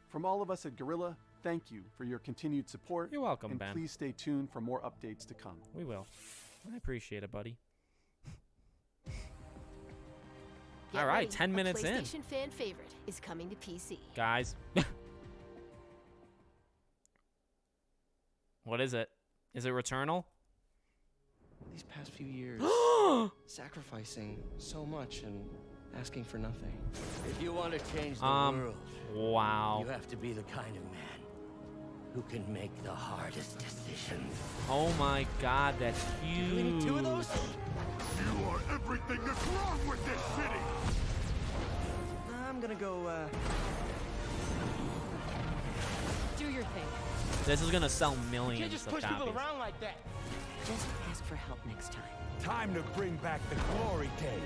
From all of us at Guerrilla, thank you for your continued support. You're welcome, and Ben. please stay tuned for more updates to come. We will. I appreciate it, buddy. Get All right, ready. 10 minutes a in. PlayStation fan favorite is coming to PC. Guys. What is it? Is it Returnal? These past few years, sacrificing so much and asking for nothing. If you want to change the world, wow. you have to be the kind of man who can make the hardest decisions. Oh my god, that's huge. Do we need two of those? You are everything that's wrong with this city! I'm gonna go, Do your thing. This is gonna sell You can't millions just of push people copies. around like that. just ask for help next time. Time to bring back the glory days.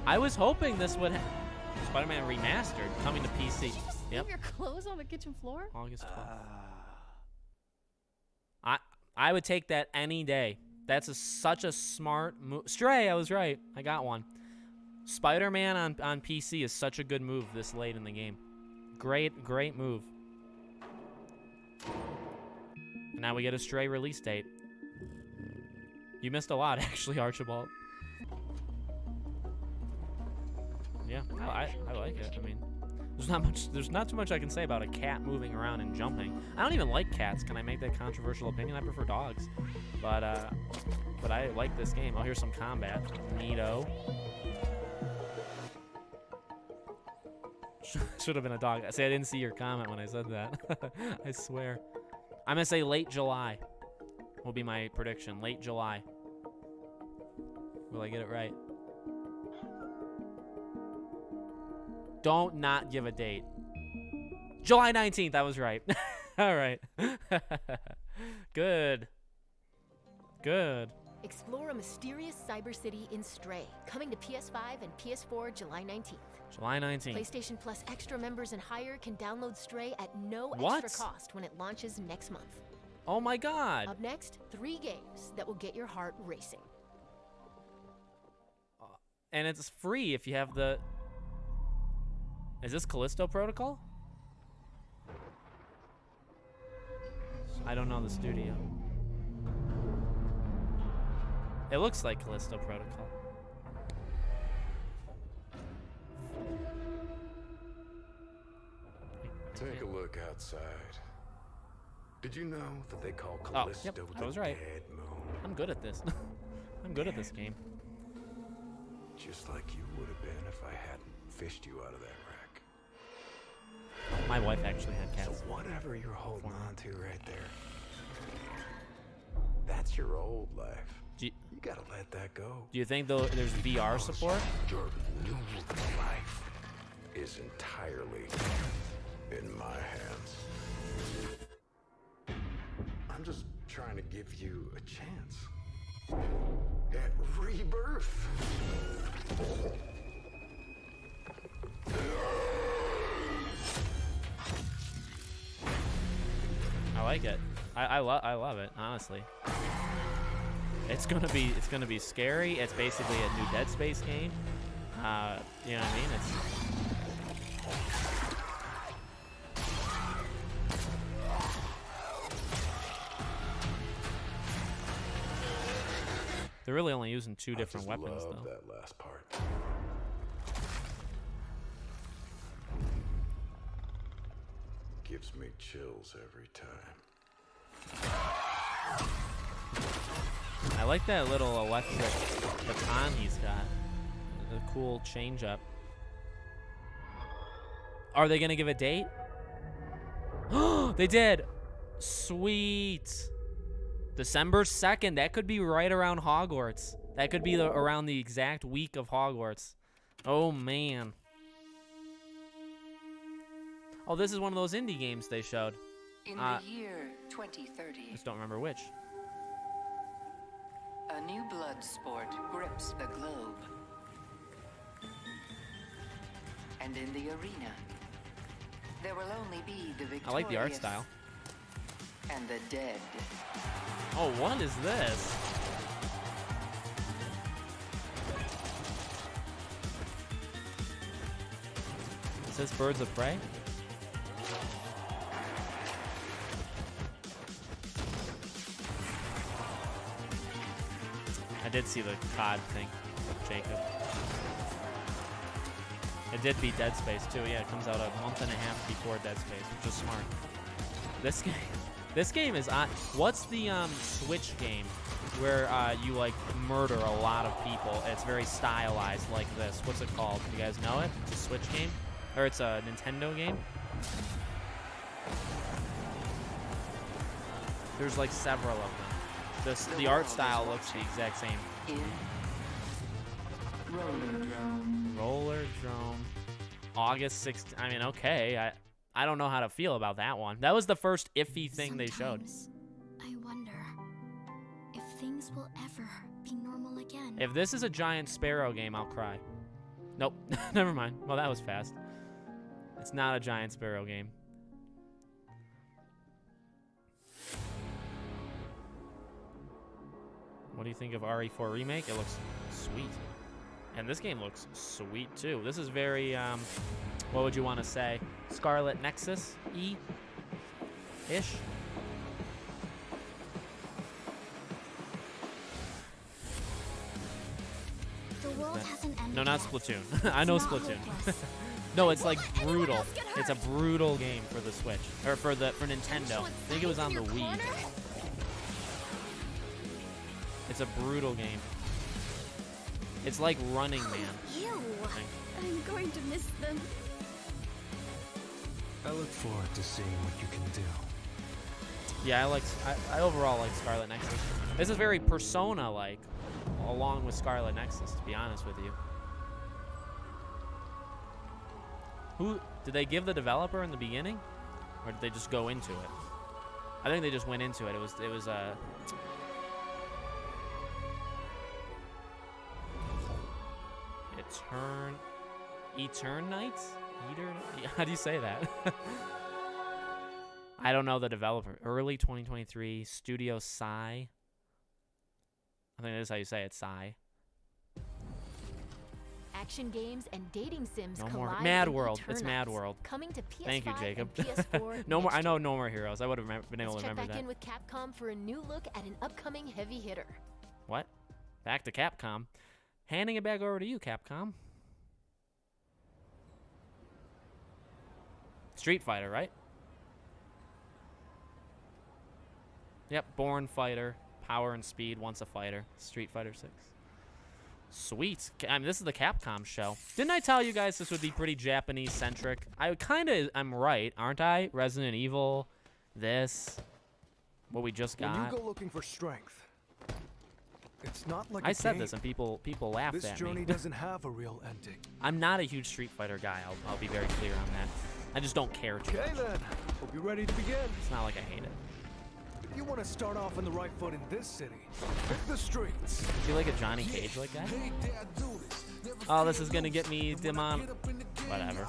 I was hoping this would Spider-Man Remastered coming to PC. Did you just Yep. leave your clothes on the kitchen floor? August 12th. I would take that any day. That's such a smart move. Stray, I was right. I got one. Spider-Man on PC is such a good move this late in the game. Great move. And now we get a Stray release date. You missed a lot, actually, Archibald. Yeah, I like it. I mean, there's not too much I can say about a cat moving around and jumping. I don't even like cats. Can I make that controversial opinion? I prefer dogs. But I like this game. Oh, here's some combat. Neato. Should have been a dog. See, I didn't see your comment when I said that. I swear. I'm gonna say late July will be my prediction. Late July. Will I get it right? Don't not give a date. July 19th. I was right. All right. Good. Good. Explore a mysterious cyber city in Stray, coming to PS5 and PS4 July 19th. July 19th. PlayStation Plus Extra members and higher can download Stray at no What? extra cost when it launches next month. Oh my God. Up next, 3 games that will get your heart racing. And it's free if you have the... Is this Callisto Protocol? I don't know the studio. It looks like Callisto Protocol. Take a look outside. Did you know that they call Oh, Callisto yep, the I was right. Dead Moon? I'm good at this. I'm good at this game. Just like you would have been if I hadn't fished you out of that wreck. My wife actually had So cats. whatever you're holding on to right there, that's your old life. Do you, You gotta let that go. do you think though there's VR support? Your new life is entirely in my hands. I'm just trying to give you a chance at rebirth. I like it. I love it, honestly. It's gonna be scary. It's basically a new Dead Space game. You know what I mean? They're really only using 2 different weapons, love though. that last part. Gives me chills every time. I like that little electric baton he's got. A cool change up. Are they gonna give a date? They did. Sweet. December 2nd. That could be right around Hogwarts. That could be around the exact week of Hogwarts. Oh man. Oh, this is one of those indie games they showed. In the year 2030, Just don't remember which. a new blood sport grips the globe. And in the arena, there will only be the victorious I like the art style. and the dead. Oh, what is this? Is this Birds of Prey? I did see the COD thing, Jacob. It did beat Dead Space too. Yeah, it comes out a month and a half before Dead Space, which is smart. This game is on. What's the Switch game where you like murder a lot of people? It's very stylized like this. What's it called? You guys know it? It's a Switch game, or it's a Nintendo game. There's like several of them. The art style looks the exact same. Roller Drome. August 6th. I mean, okay. I don't know how to feel about that one. That was the first iffy thing they showed. I wonder if things will ever be normal again. If this is a Giant Sparrow game, I'll cry. Nope. Never mind. Well, that was fast. It's not a Giant Sparrow game. What do you think of RE4 Remake? It looks sweet. And this game looks sweet too. This is very, what would you want to say? Scarlet Nexus-y? Ish? The world hasn't ended. No, not yet. Splatoon. I know It's not Splatoon. hopeless. No, it's like brutal. It's a brutal game for the Switch. Or for Nintendo. I think it was on the Wii. It's a brutal game. It's like Running Man. Ew. I'm going to miss them. I look forward to seeing what you can do. Yeah, I overall like Scarlet Nexus. This is very Persona-like. along with Scarlet Nexus, to be honest with you. Who did they give the developer in the beginning, or did they just go into it? I think they just went into it. It was Eternites? How do you say that? I don't know the developer. Early 2023, Studio Psy. I think that's how you say it, Psy. Action games and dating sims No more collide Mad in World. Eternites, It's Mad World. Coming to PS5 Thank you, Jacob. and PS4 No more. next I know year. No More Heroes. I would have been able Let's to check remember back that. in with Capcom for a new look at an upcoming heavy hitter. What? Back to Capcom. Handing it back over to you, Capcom. Street Fighter, right? Yep, Born Fighter, Power and Speed, Once a Fighter, Street Fighter 6. Sweet. I mean, this is the Capcom show. Didn't I tell you guys this would be pretty Japanese-centric? I'm right, aren't I? Resident Evil, this, what we just got. When you go looking for strength, it's not like I said this and people laughed This at journey me. doesn't have a real ending. I'm not a huge Street Fighter guy. I'll be very clear on that. I just don't care too Okay much. then, hope you're ready to begin. It's not like I hate it. If you want to start off on the right foot in this city, hit the streets. Is he like a Johnny Cage like guy? Oh, this is gonna get me demon. Whatever.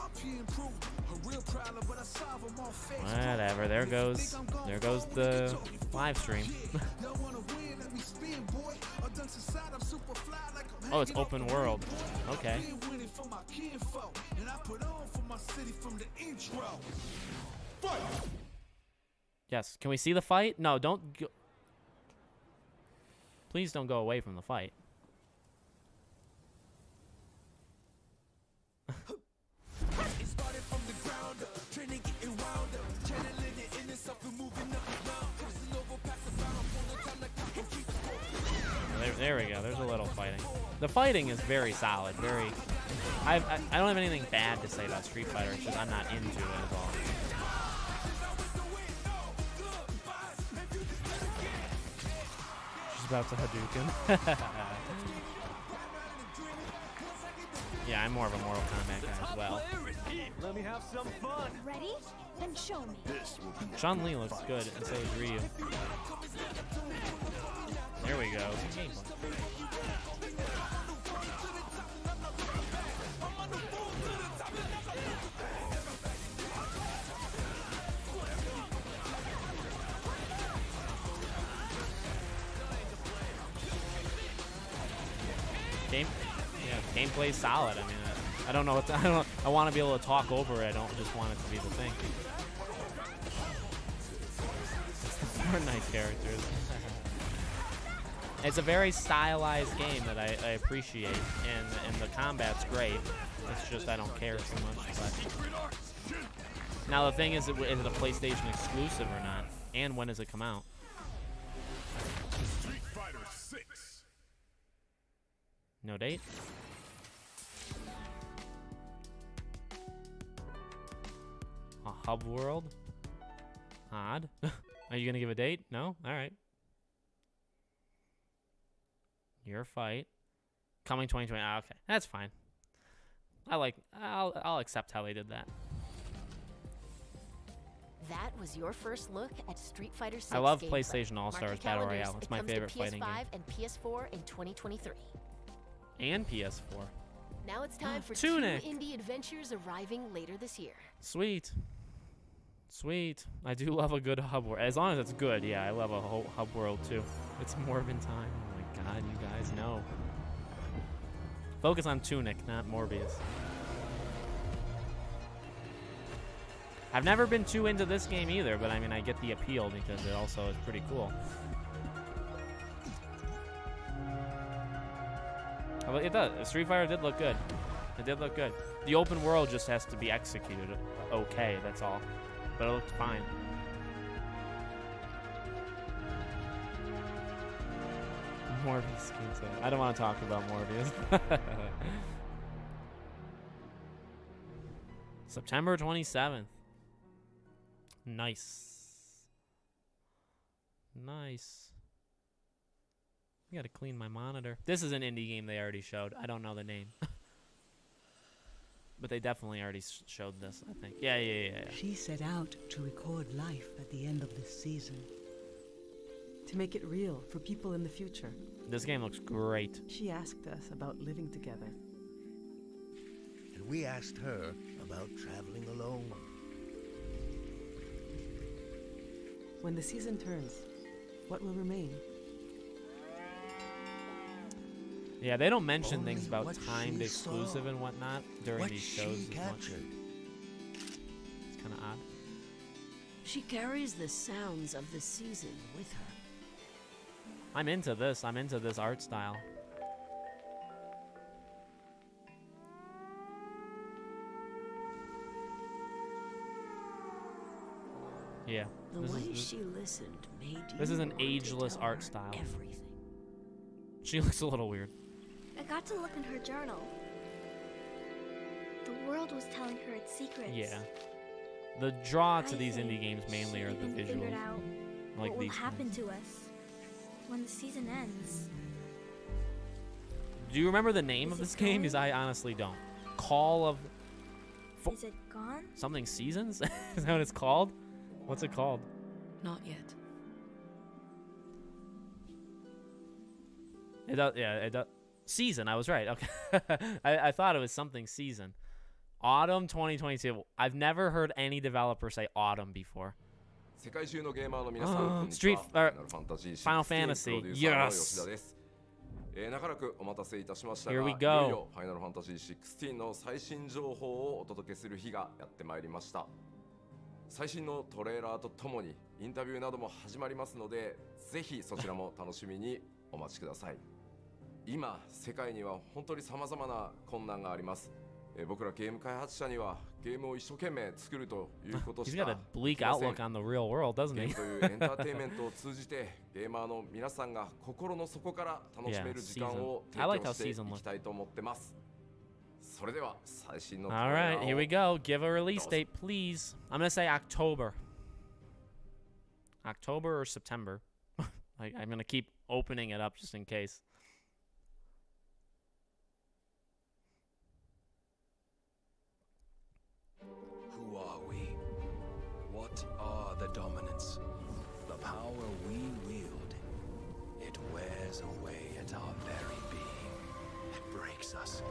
Whatever. There goes the live stream. Oh, it's open world. Okay. Yes. Can we see the fight? No, don't go. Please don't go away from the fight. There we go. There's a little fighting. The fighting is very solid. I don't have anything bad to say about Street Fighter. It's just I'm not into it at all. She's about to Hadouken. Yeah, I'm more of a Mortal Kombat guy as well. Let me have some fun. Ready? Then show me. Chun-Li looks good, and so does Ryu. There we go. Gameplay's solid. I mean, I don't know what I want to be able to talk over it. I don't just want it to be the thing. It's the Fortnite characters. It's a very stylized game that I appreciate, and the combat's great. It's just I don't care so much. But now the thing is it a PlayStation exclusive or not? And when does it come out? Street Fighter 6. No date? A hub world? Odd. Are you gonna give a date? No? Alright. Your fight. Coming 2020. Ah, okay. That's fine. I'll accept how they did that. That was your first look at Street Fighter 6. I love gameplay. PlayStation All-Stars Mark your Battle calendars. Royale. It's It my comes to favorite fighting PS5 game. and PS4 in 2023. And PS4. Now it's time for Tunic. 2 indie adventures arriving later this year. Sweet. Sweet. I do love a good hub world. As long as it's good, yeah, I love a whole hub world too. It's Morbin time. Oh my god, you guys know. Focus on Tunic, not Morbius. I've never been too into this game either, but I mean, I get the appeal because it also is pretty cool. Well, it does. Street Fighter did look good. It did look good. The open world just has to be executed okay, that's all. But it looked fine. Morbius games. I don't want to talk about Morbius. September 27th. Nice. Nice. You gotta clean my monitor. This is an indie game they already showed. I don't know the name. But they definitely already showed this, I think. Yeah. She set out to record life at the end of this season. To make it real for people in the future. This game looks great. She asked us about living together. And we asked her about traveling alone. When the season turns, what will remain? Yeah, they don't mention things about timed exclusive and whatnot during these shows as much. It's kind of odd. She carries the sounds of the season with her. I'm into this. I'm into this art style. Yeah. The way she listened made you This is an want to ageless tell art her style. everything. She looks a little weird. I got to look in her journal. The world was telling her its secrets. Yeah. The draw to I these think indie games mainly she are the even figured visuals. out Like what will these happen things. to us when the season ends. Do you remember the name Is of it this game? Because going? I honestly don't. Call of Is it gone? something seasons? Is that what it's called? What's it called? Not yet. It does. Yeah, it does. Season. I was right. Okay. I thought it was something season. Autumn 2022. I've never heard any developer say autumn before. Street Final Fantasy. Yes. Here we go. いよいよファイナルファンタジー16の最新情報をお届けする日がやってまいりました。最新のトレーラーとともにインタビューなども始まりますので、ぜひそちらも楽しみにお待ちください。今世界には本当に様々な困難があります。僕らゲーム開発者にはゲームを一生懸命作るということし He's か got a bleak outlook on the real world, doesn't ゲー he? ムというエンターテインメントを通じてゲーマーの皆さんが心の底から楽しめる時間を I like 提 how 供して season いきたいと思ってます。それでは最新のトレー All ラー right, を here we go. Give a release date, please. I'm gonna say October. October or September. Like, I'm gonna keep opening it up just in case. Who are we? What are the dominants? The power we wield. It wears away at our very being. It breaks us.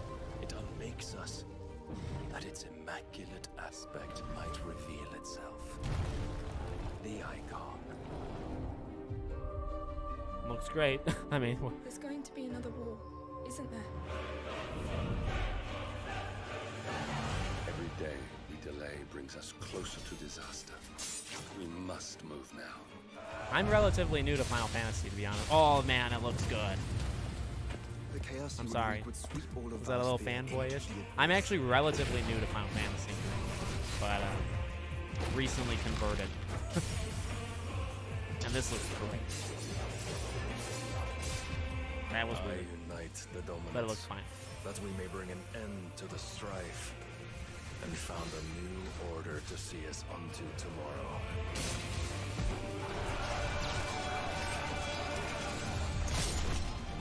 It unmakes us. That its immaculate aspect might reveal itself. The icon. Looks great. I mean, There's going to be another war, isn't there? Every day we delay brings us closer to disaster. We must move now. I'm relatively new to Final Fantasy, to be honest. Oh man, it looks good. The chaos I'm you sorry. unleash would sweep all of Is that a us little beyond fanboyish? the I'm actually relatively new to Final Fantasy, but recently converted. And this looks great. That was weird, Unite the dominants, but it looks fine. that we may bring an end to the strife and found a new order to see us unto tomorrow.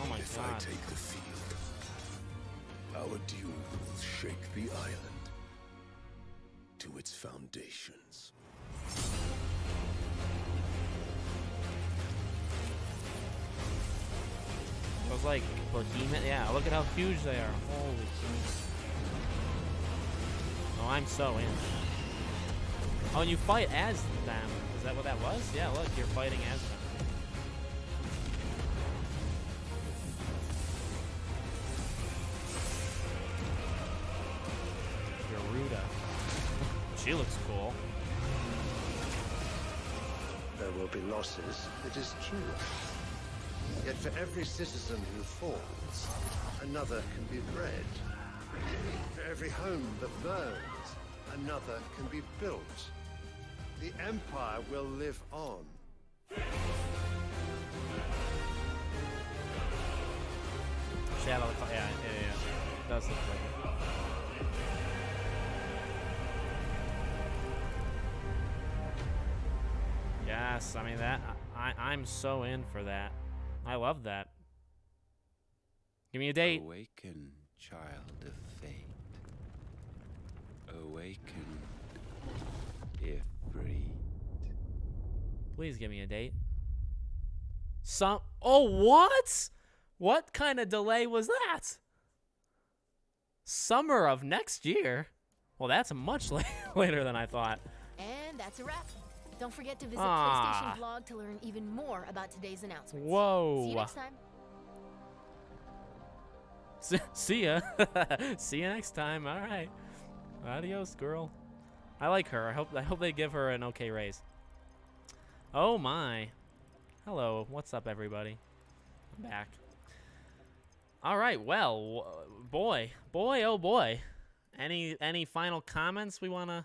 Oh my If god. I take the field, our duel will shake the island to its foundations. Those like behemoth. Yeah, look at how huge they are. Holy shit. Oh, I'm so in. Oh, and you fight as them. Is that what that was? Yeah, look, you're fighting as them. Garuda. She looks cool. There will be losses, it is true. Yet for every citizen who falls, another can be bred. For every home that burns, another can be built. The Empire will live on. Shadow. Yeah. Does look like it. Yes, I mean that. I'm so in for that. I love that. Give me a date. Awaken, child of fate. Awaken, Ifrit. Please give me a date. Oh, what? What kind of delay was that? Summer of next year? Well, that's much later than I thought. And that's a wrap. Don't forget to visit Ah. PlayStation Vlog to learn even more about today's announcements. Whoa. See you next time. See ya. See you next time. All right. Adios, girl. I like her. I hope they give her an okay raise. Oh my. Hello. What's up, everybody? I'm back. All right. Well, boy, oh boy. Any final comments we wanna?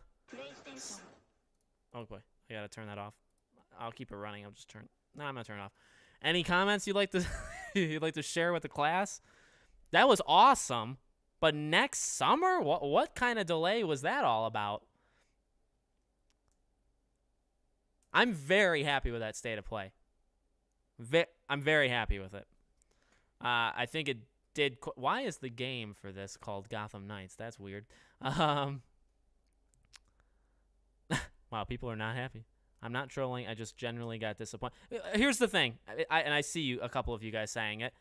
Oh boy, I gotta turn that off. I'll keep it running. I'm gonna turn it off. Any comments you'd like to you'd like to share with the class? That was awesome. But next summer, what kind of delay was that all about? I'm very happy with that state of play. I'm very happy with it. I think it did. Why is the game for this called Gotham Knights? That's weird. Wow, people are not happy. I'm not trolling. I just genuinely got disappointed. Here's the thing, and I see a couple of you guys saying it.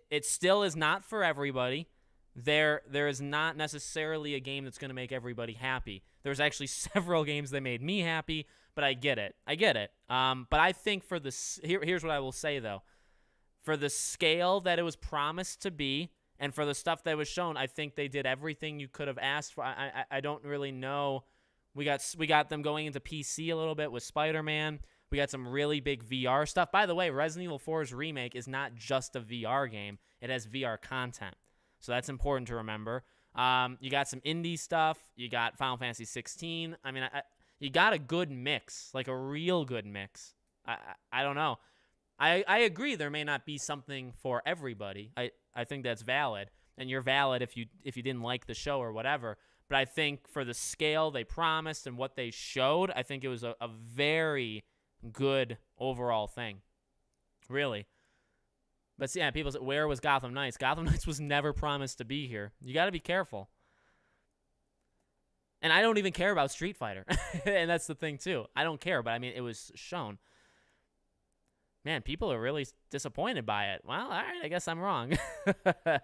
It still is not for everybody. There is not necessarily a game that's going to make everybody happy. There's actually several games that made me happy, but I get it. But I think for here's what I will say though. For the scale that it was promised to be, and for the stuff that was shown, I think they did everything you could have asked for. I don't really know. We got them going into PC a little bit with Spider-Man. We got some really big VR stuff. By the way, Resident Evil 4's remake is not just a VR game. It has VR content. So that's important to remember. You got some indie stuff. You got Final Fantasy 16. I mean, you got a good mix, like a real good mix. I don't know. I agree there may not be something for everybody. I think that's valid. And you're valid if you didn't like the show or whatever. But I think for the scale they promised and what they showed, I think it was a very good overall thing. Really. But see, yeah, people say, where was Gotham Knights? Gotham Knights was never promised to be here. You got to be careful. And I don't even care about Street Fighter. And that's the thing, too. I don't care, but I mean, it was shown. Man, people are really disappointed by it. Well, all right, I guess I'm wrong. All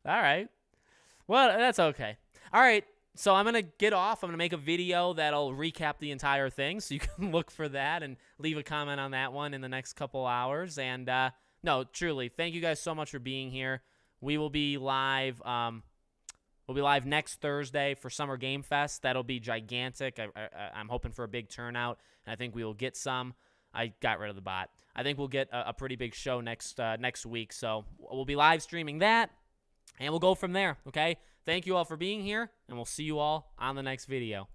right. Well, that's okay. All right, so I'm going to get off. I'm going to make a video that'll recap the entire thing, so you can look for that and leave a comment on that one in the next couple hours. And, no, truly, thank you guys so much for being here. We will be live. We'll be live next Thursday for Summer Game Fest. That'll be gigantic. I'm hoping for a big turnout, and I think we will get some. I got rid of the bot. I think we'll get a pretty big show next week. So we'll be live streaming that, and we'll go from there. Okay. Thank you all for being here, and we'll see you all on the next video.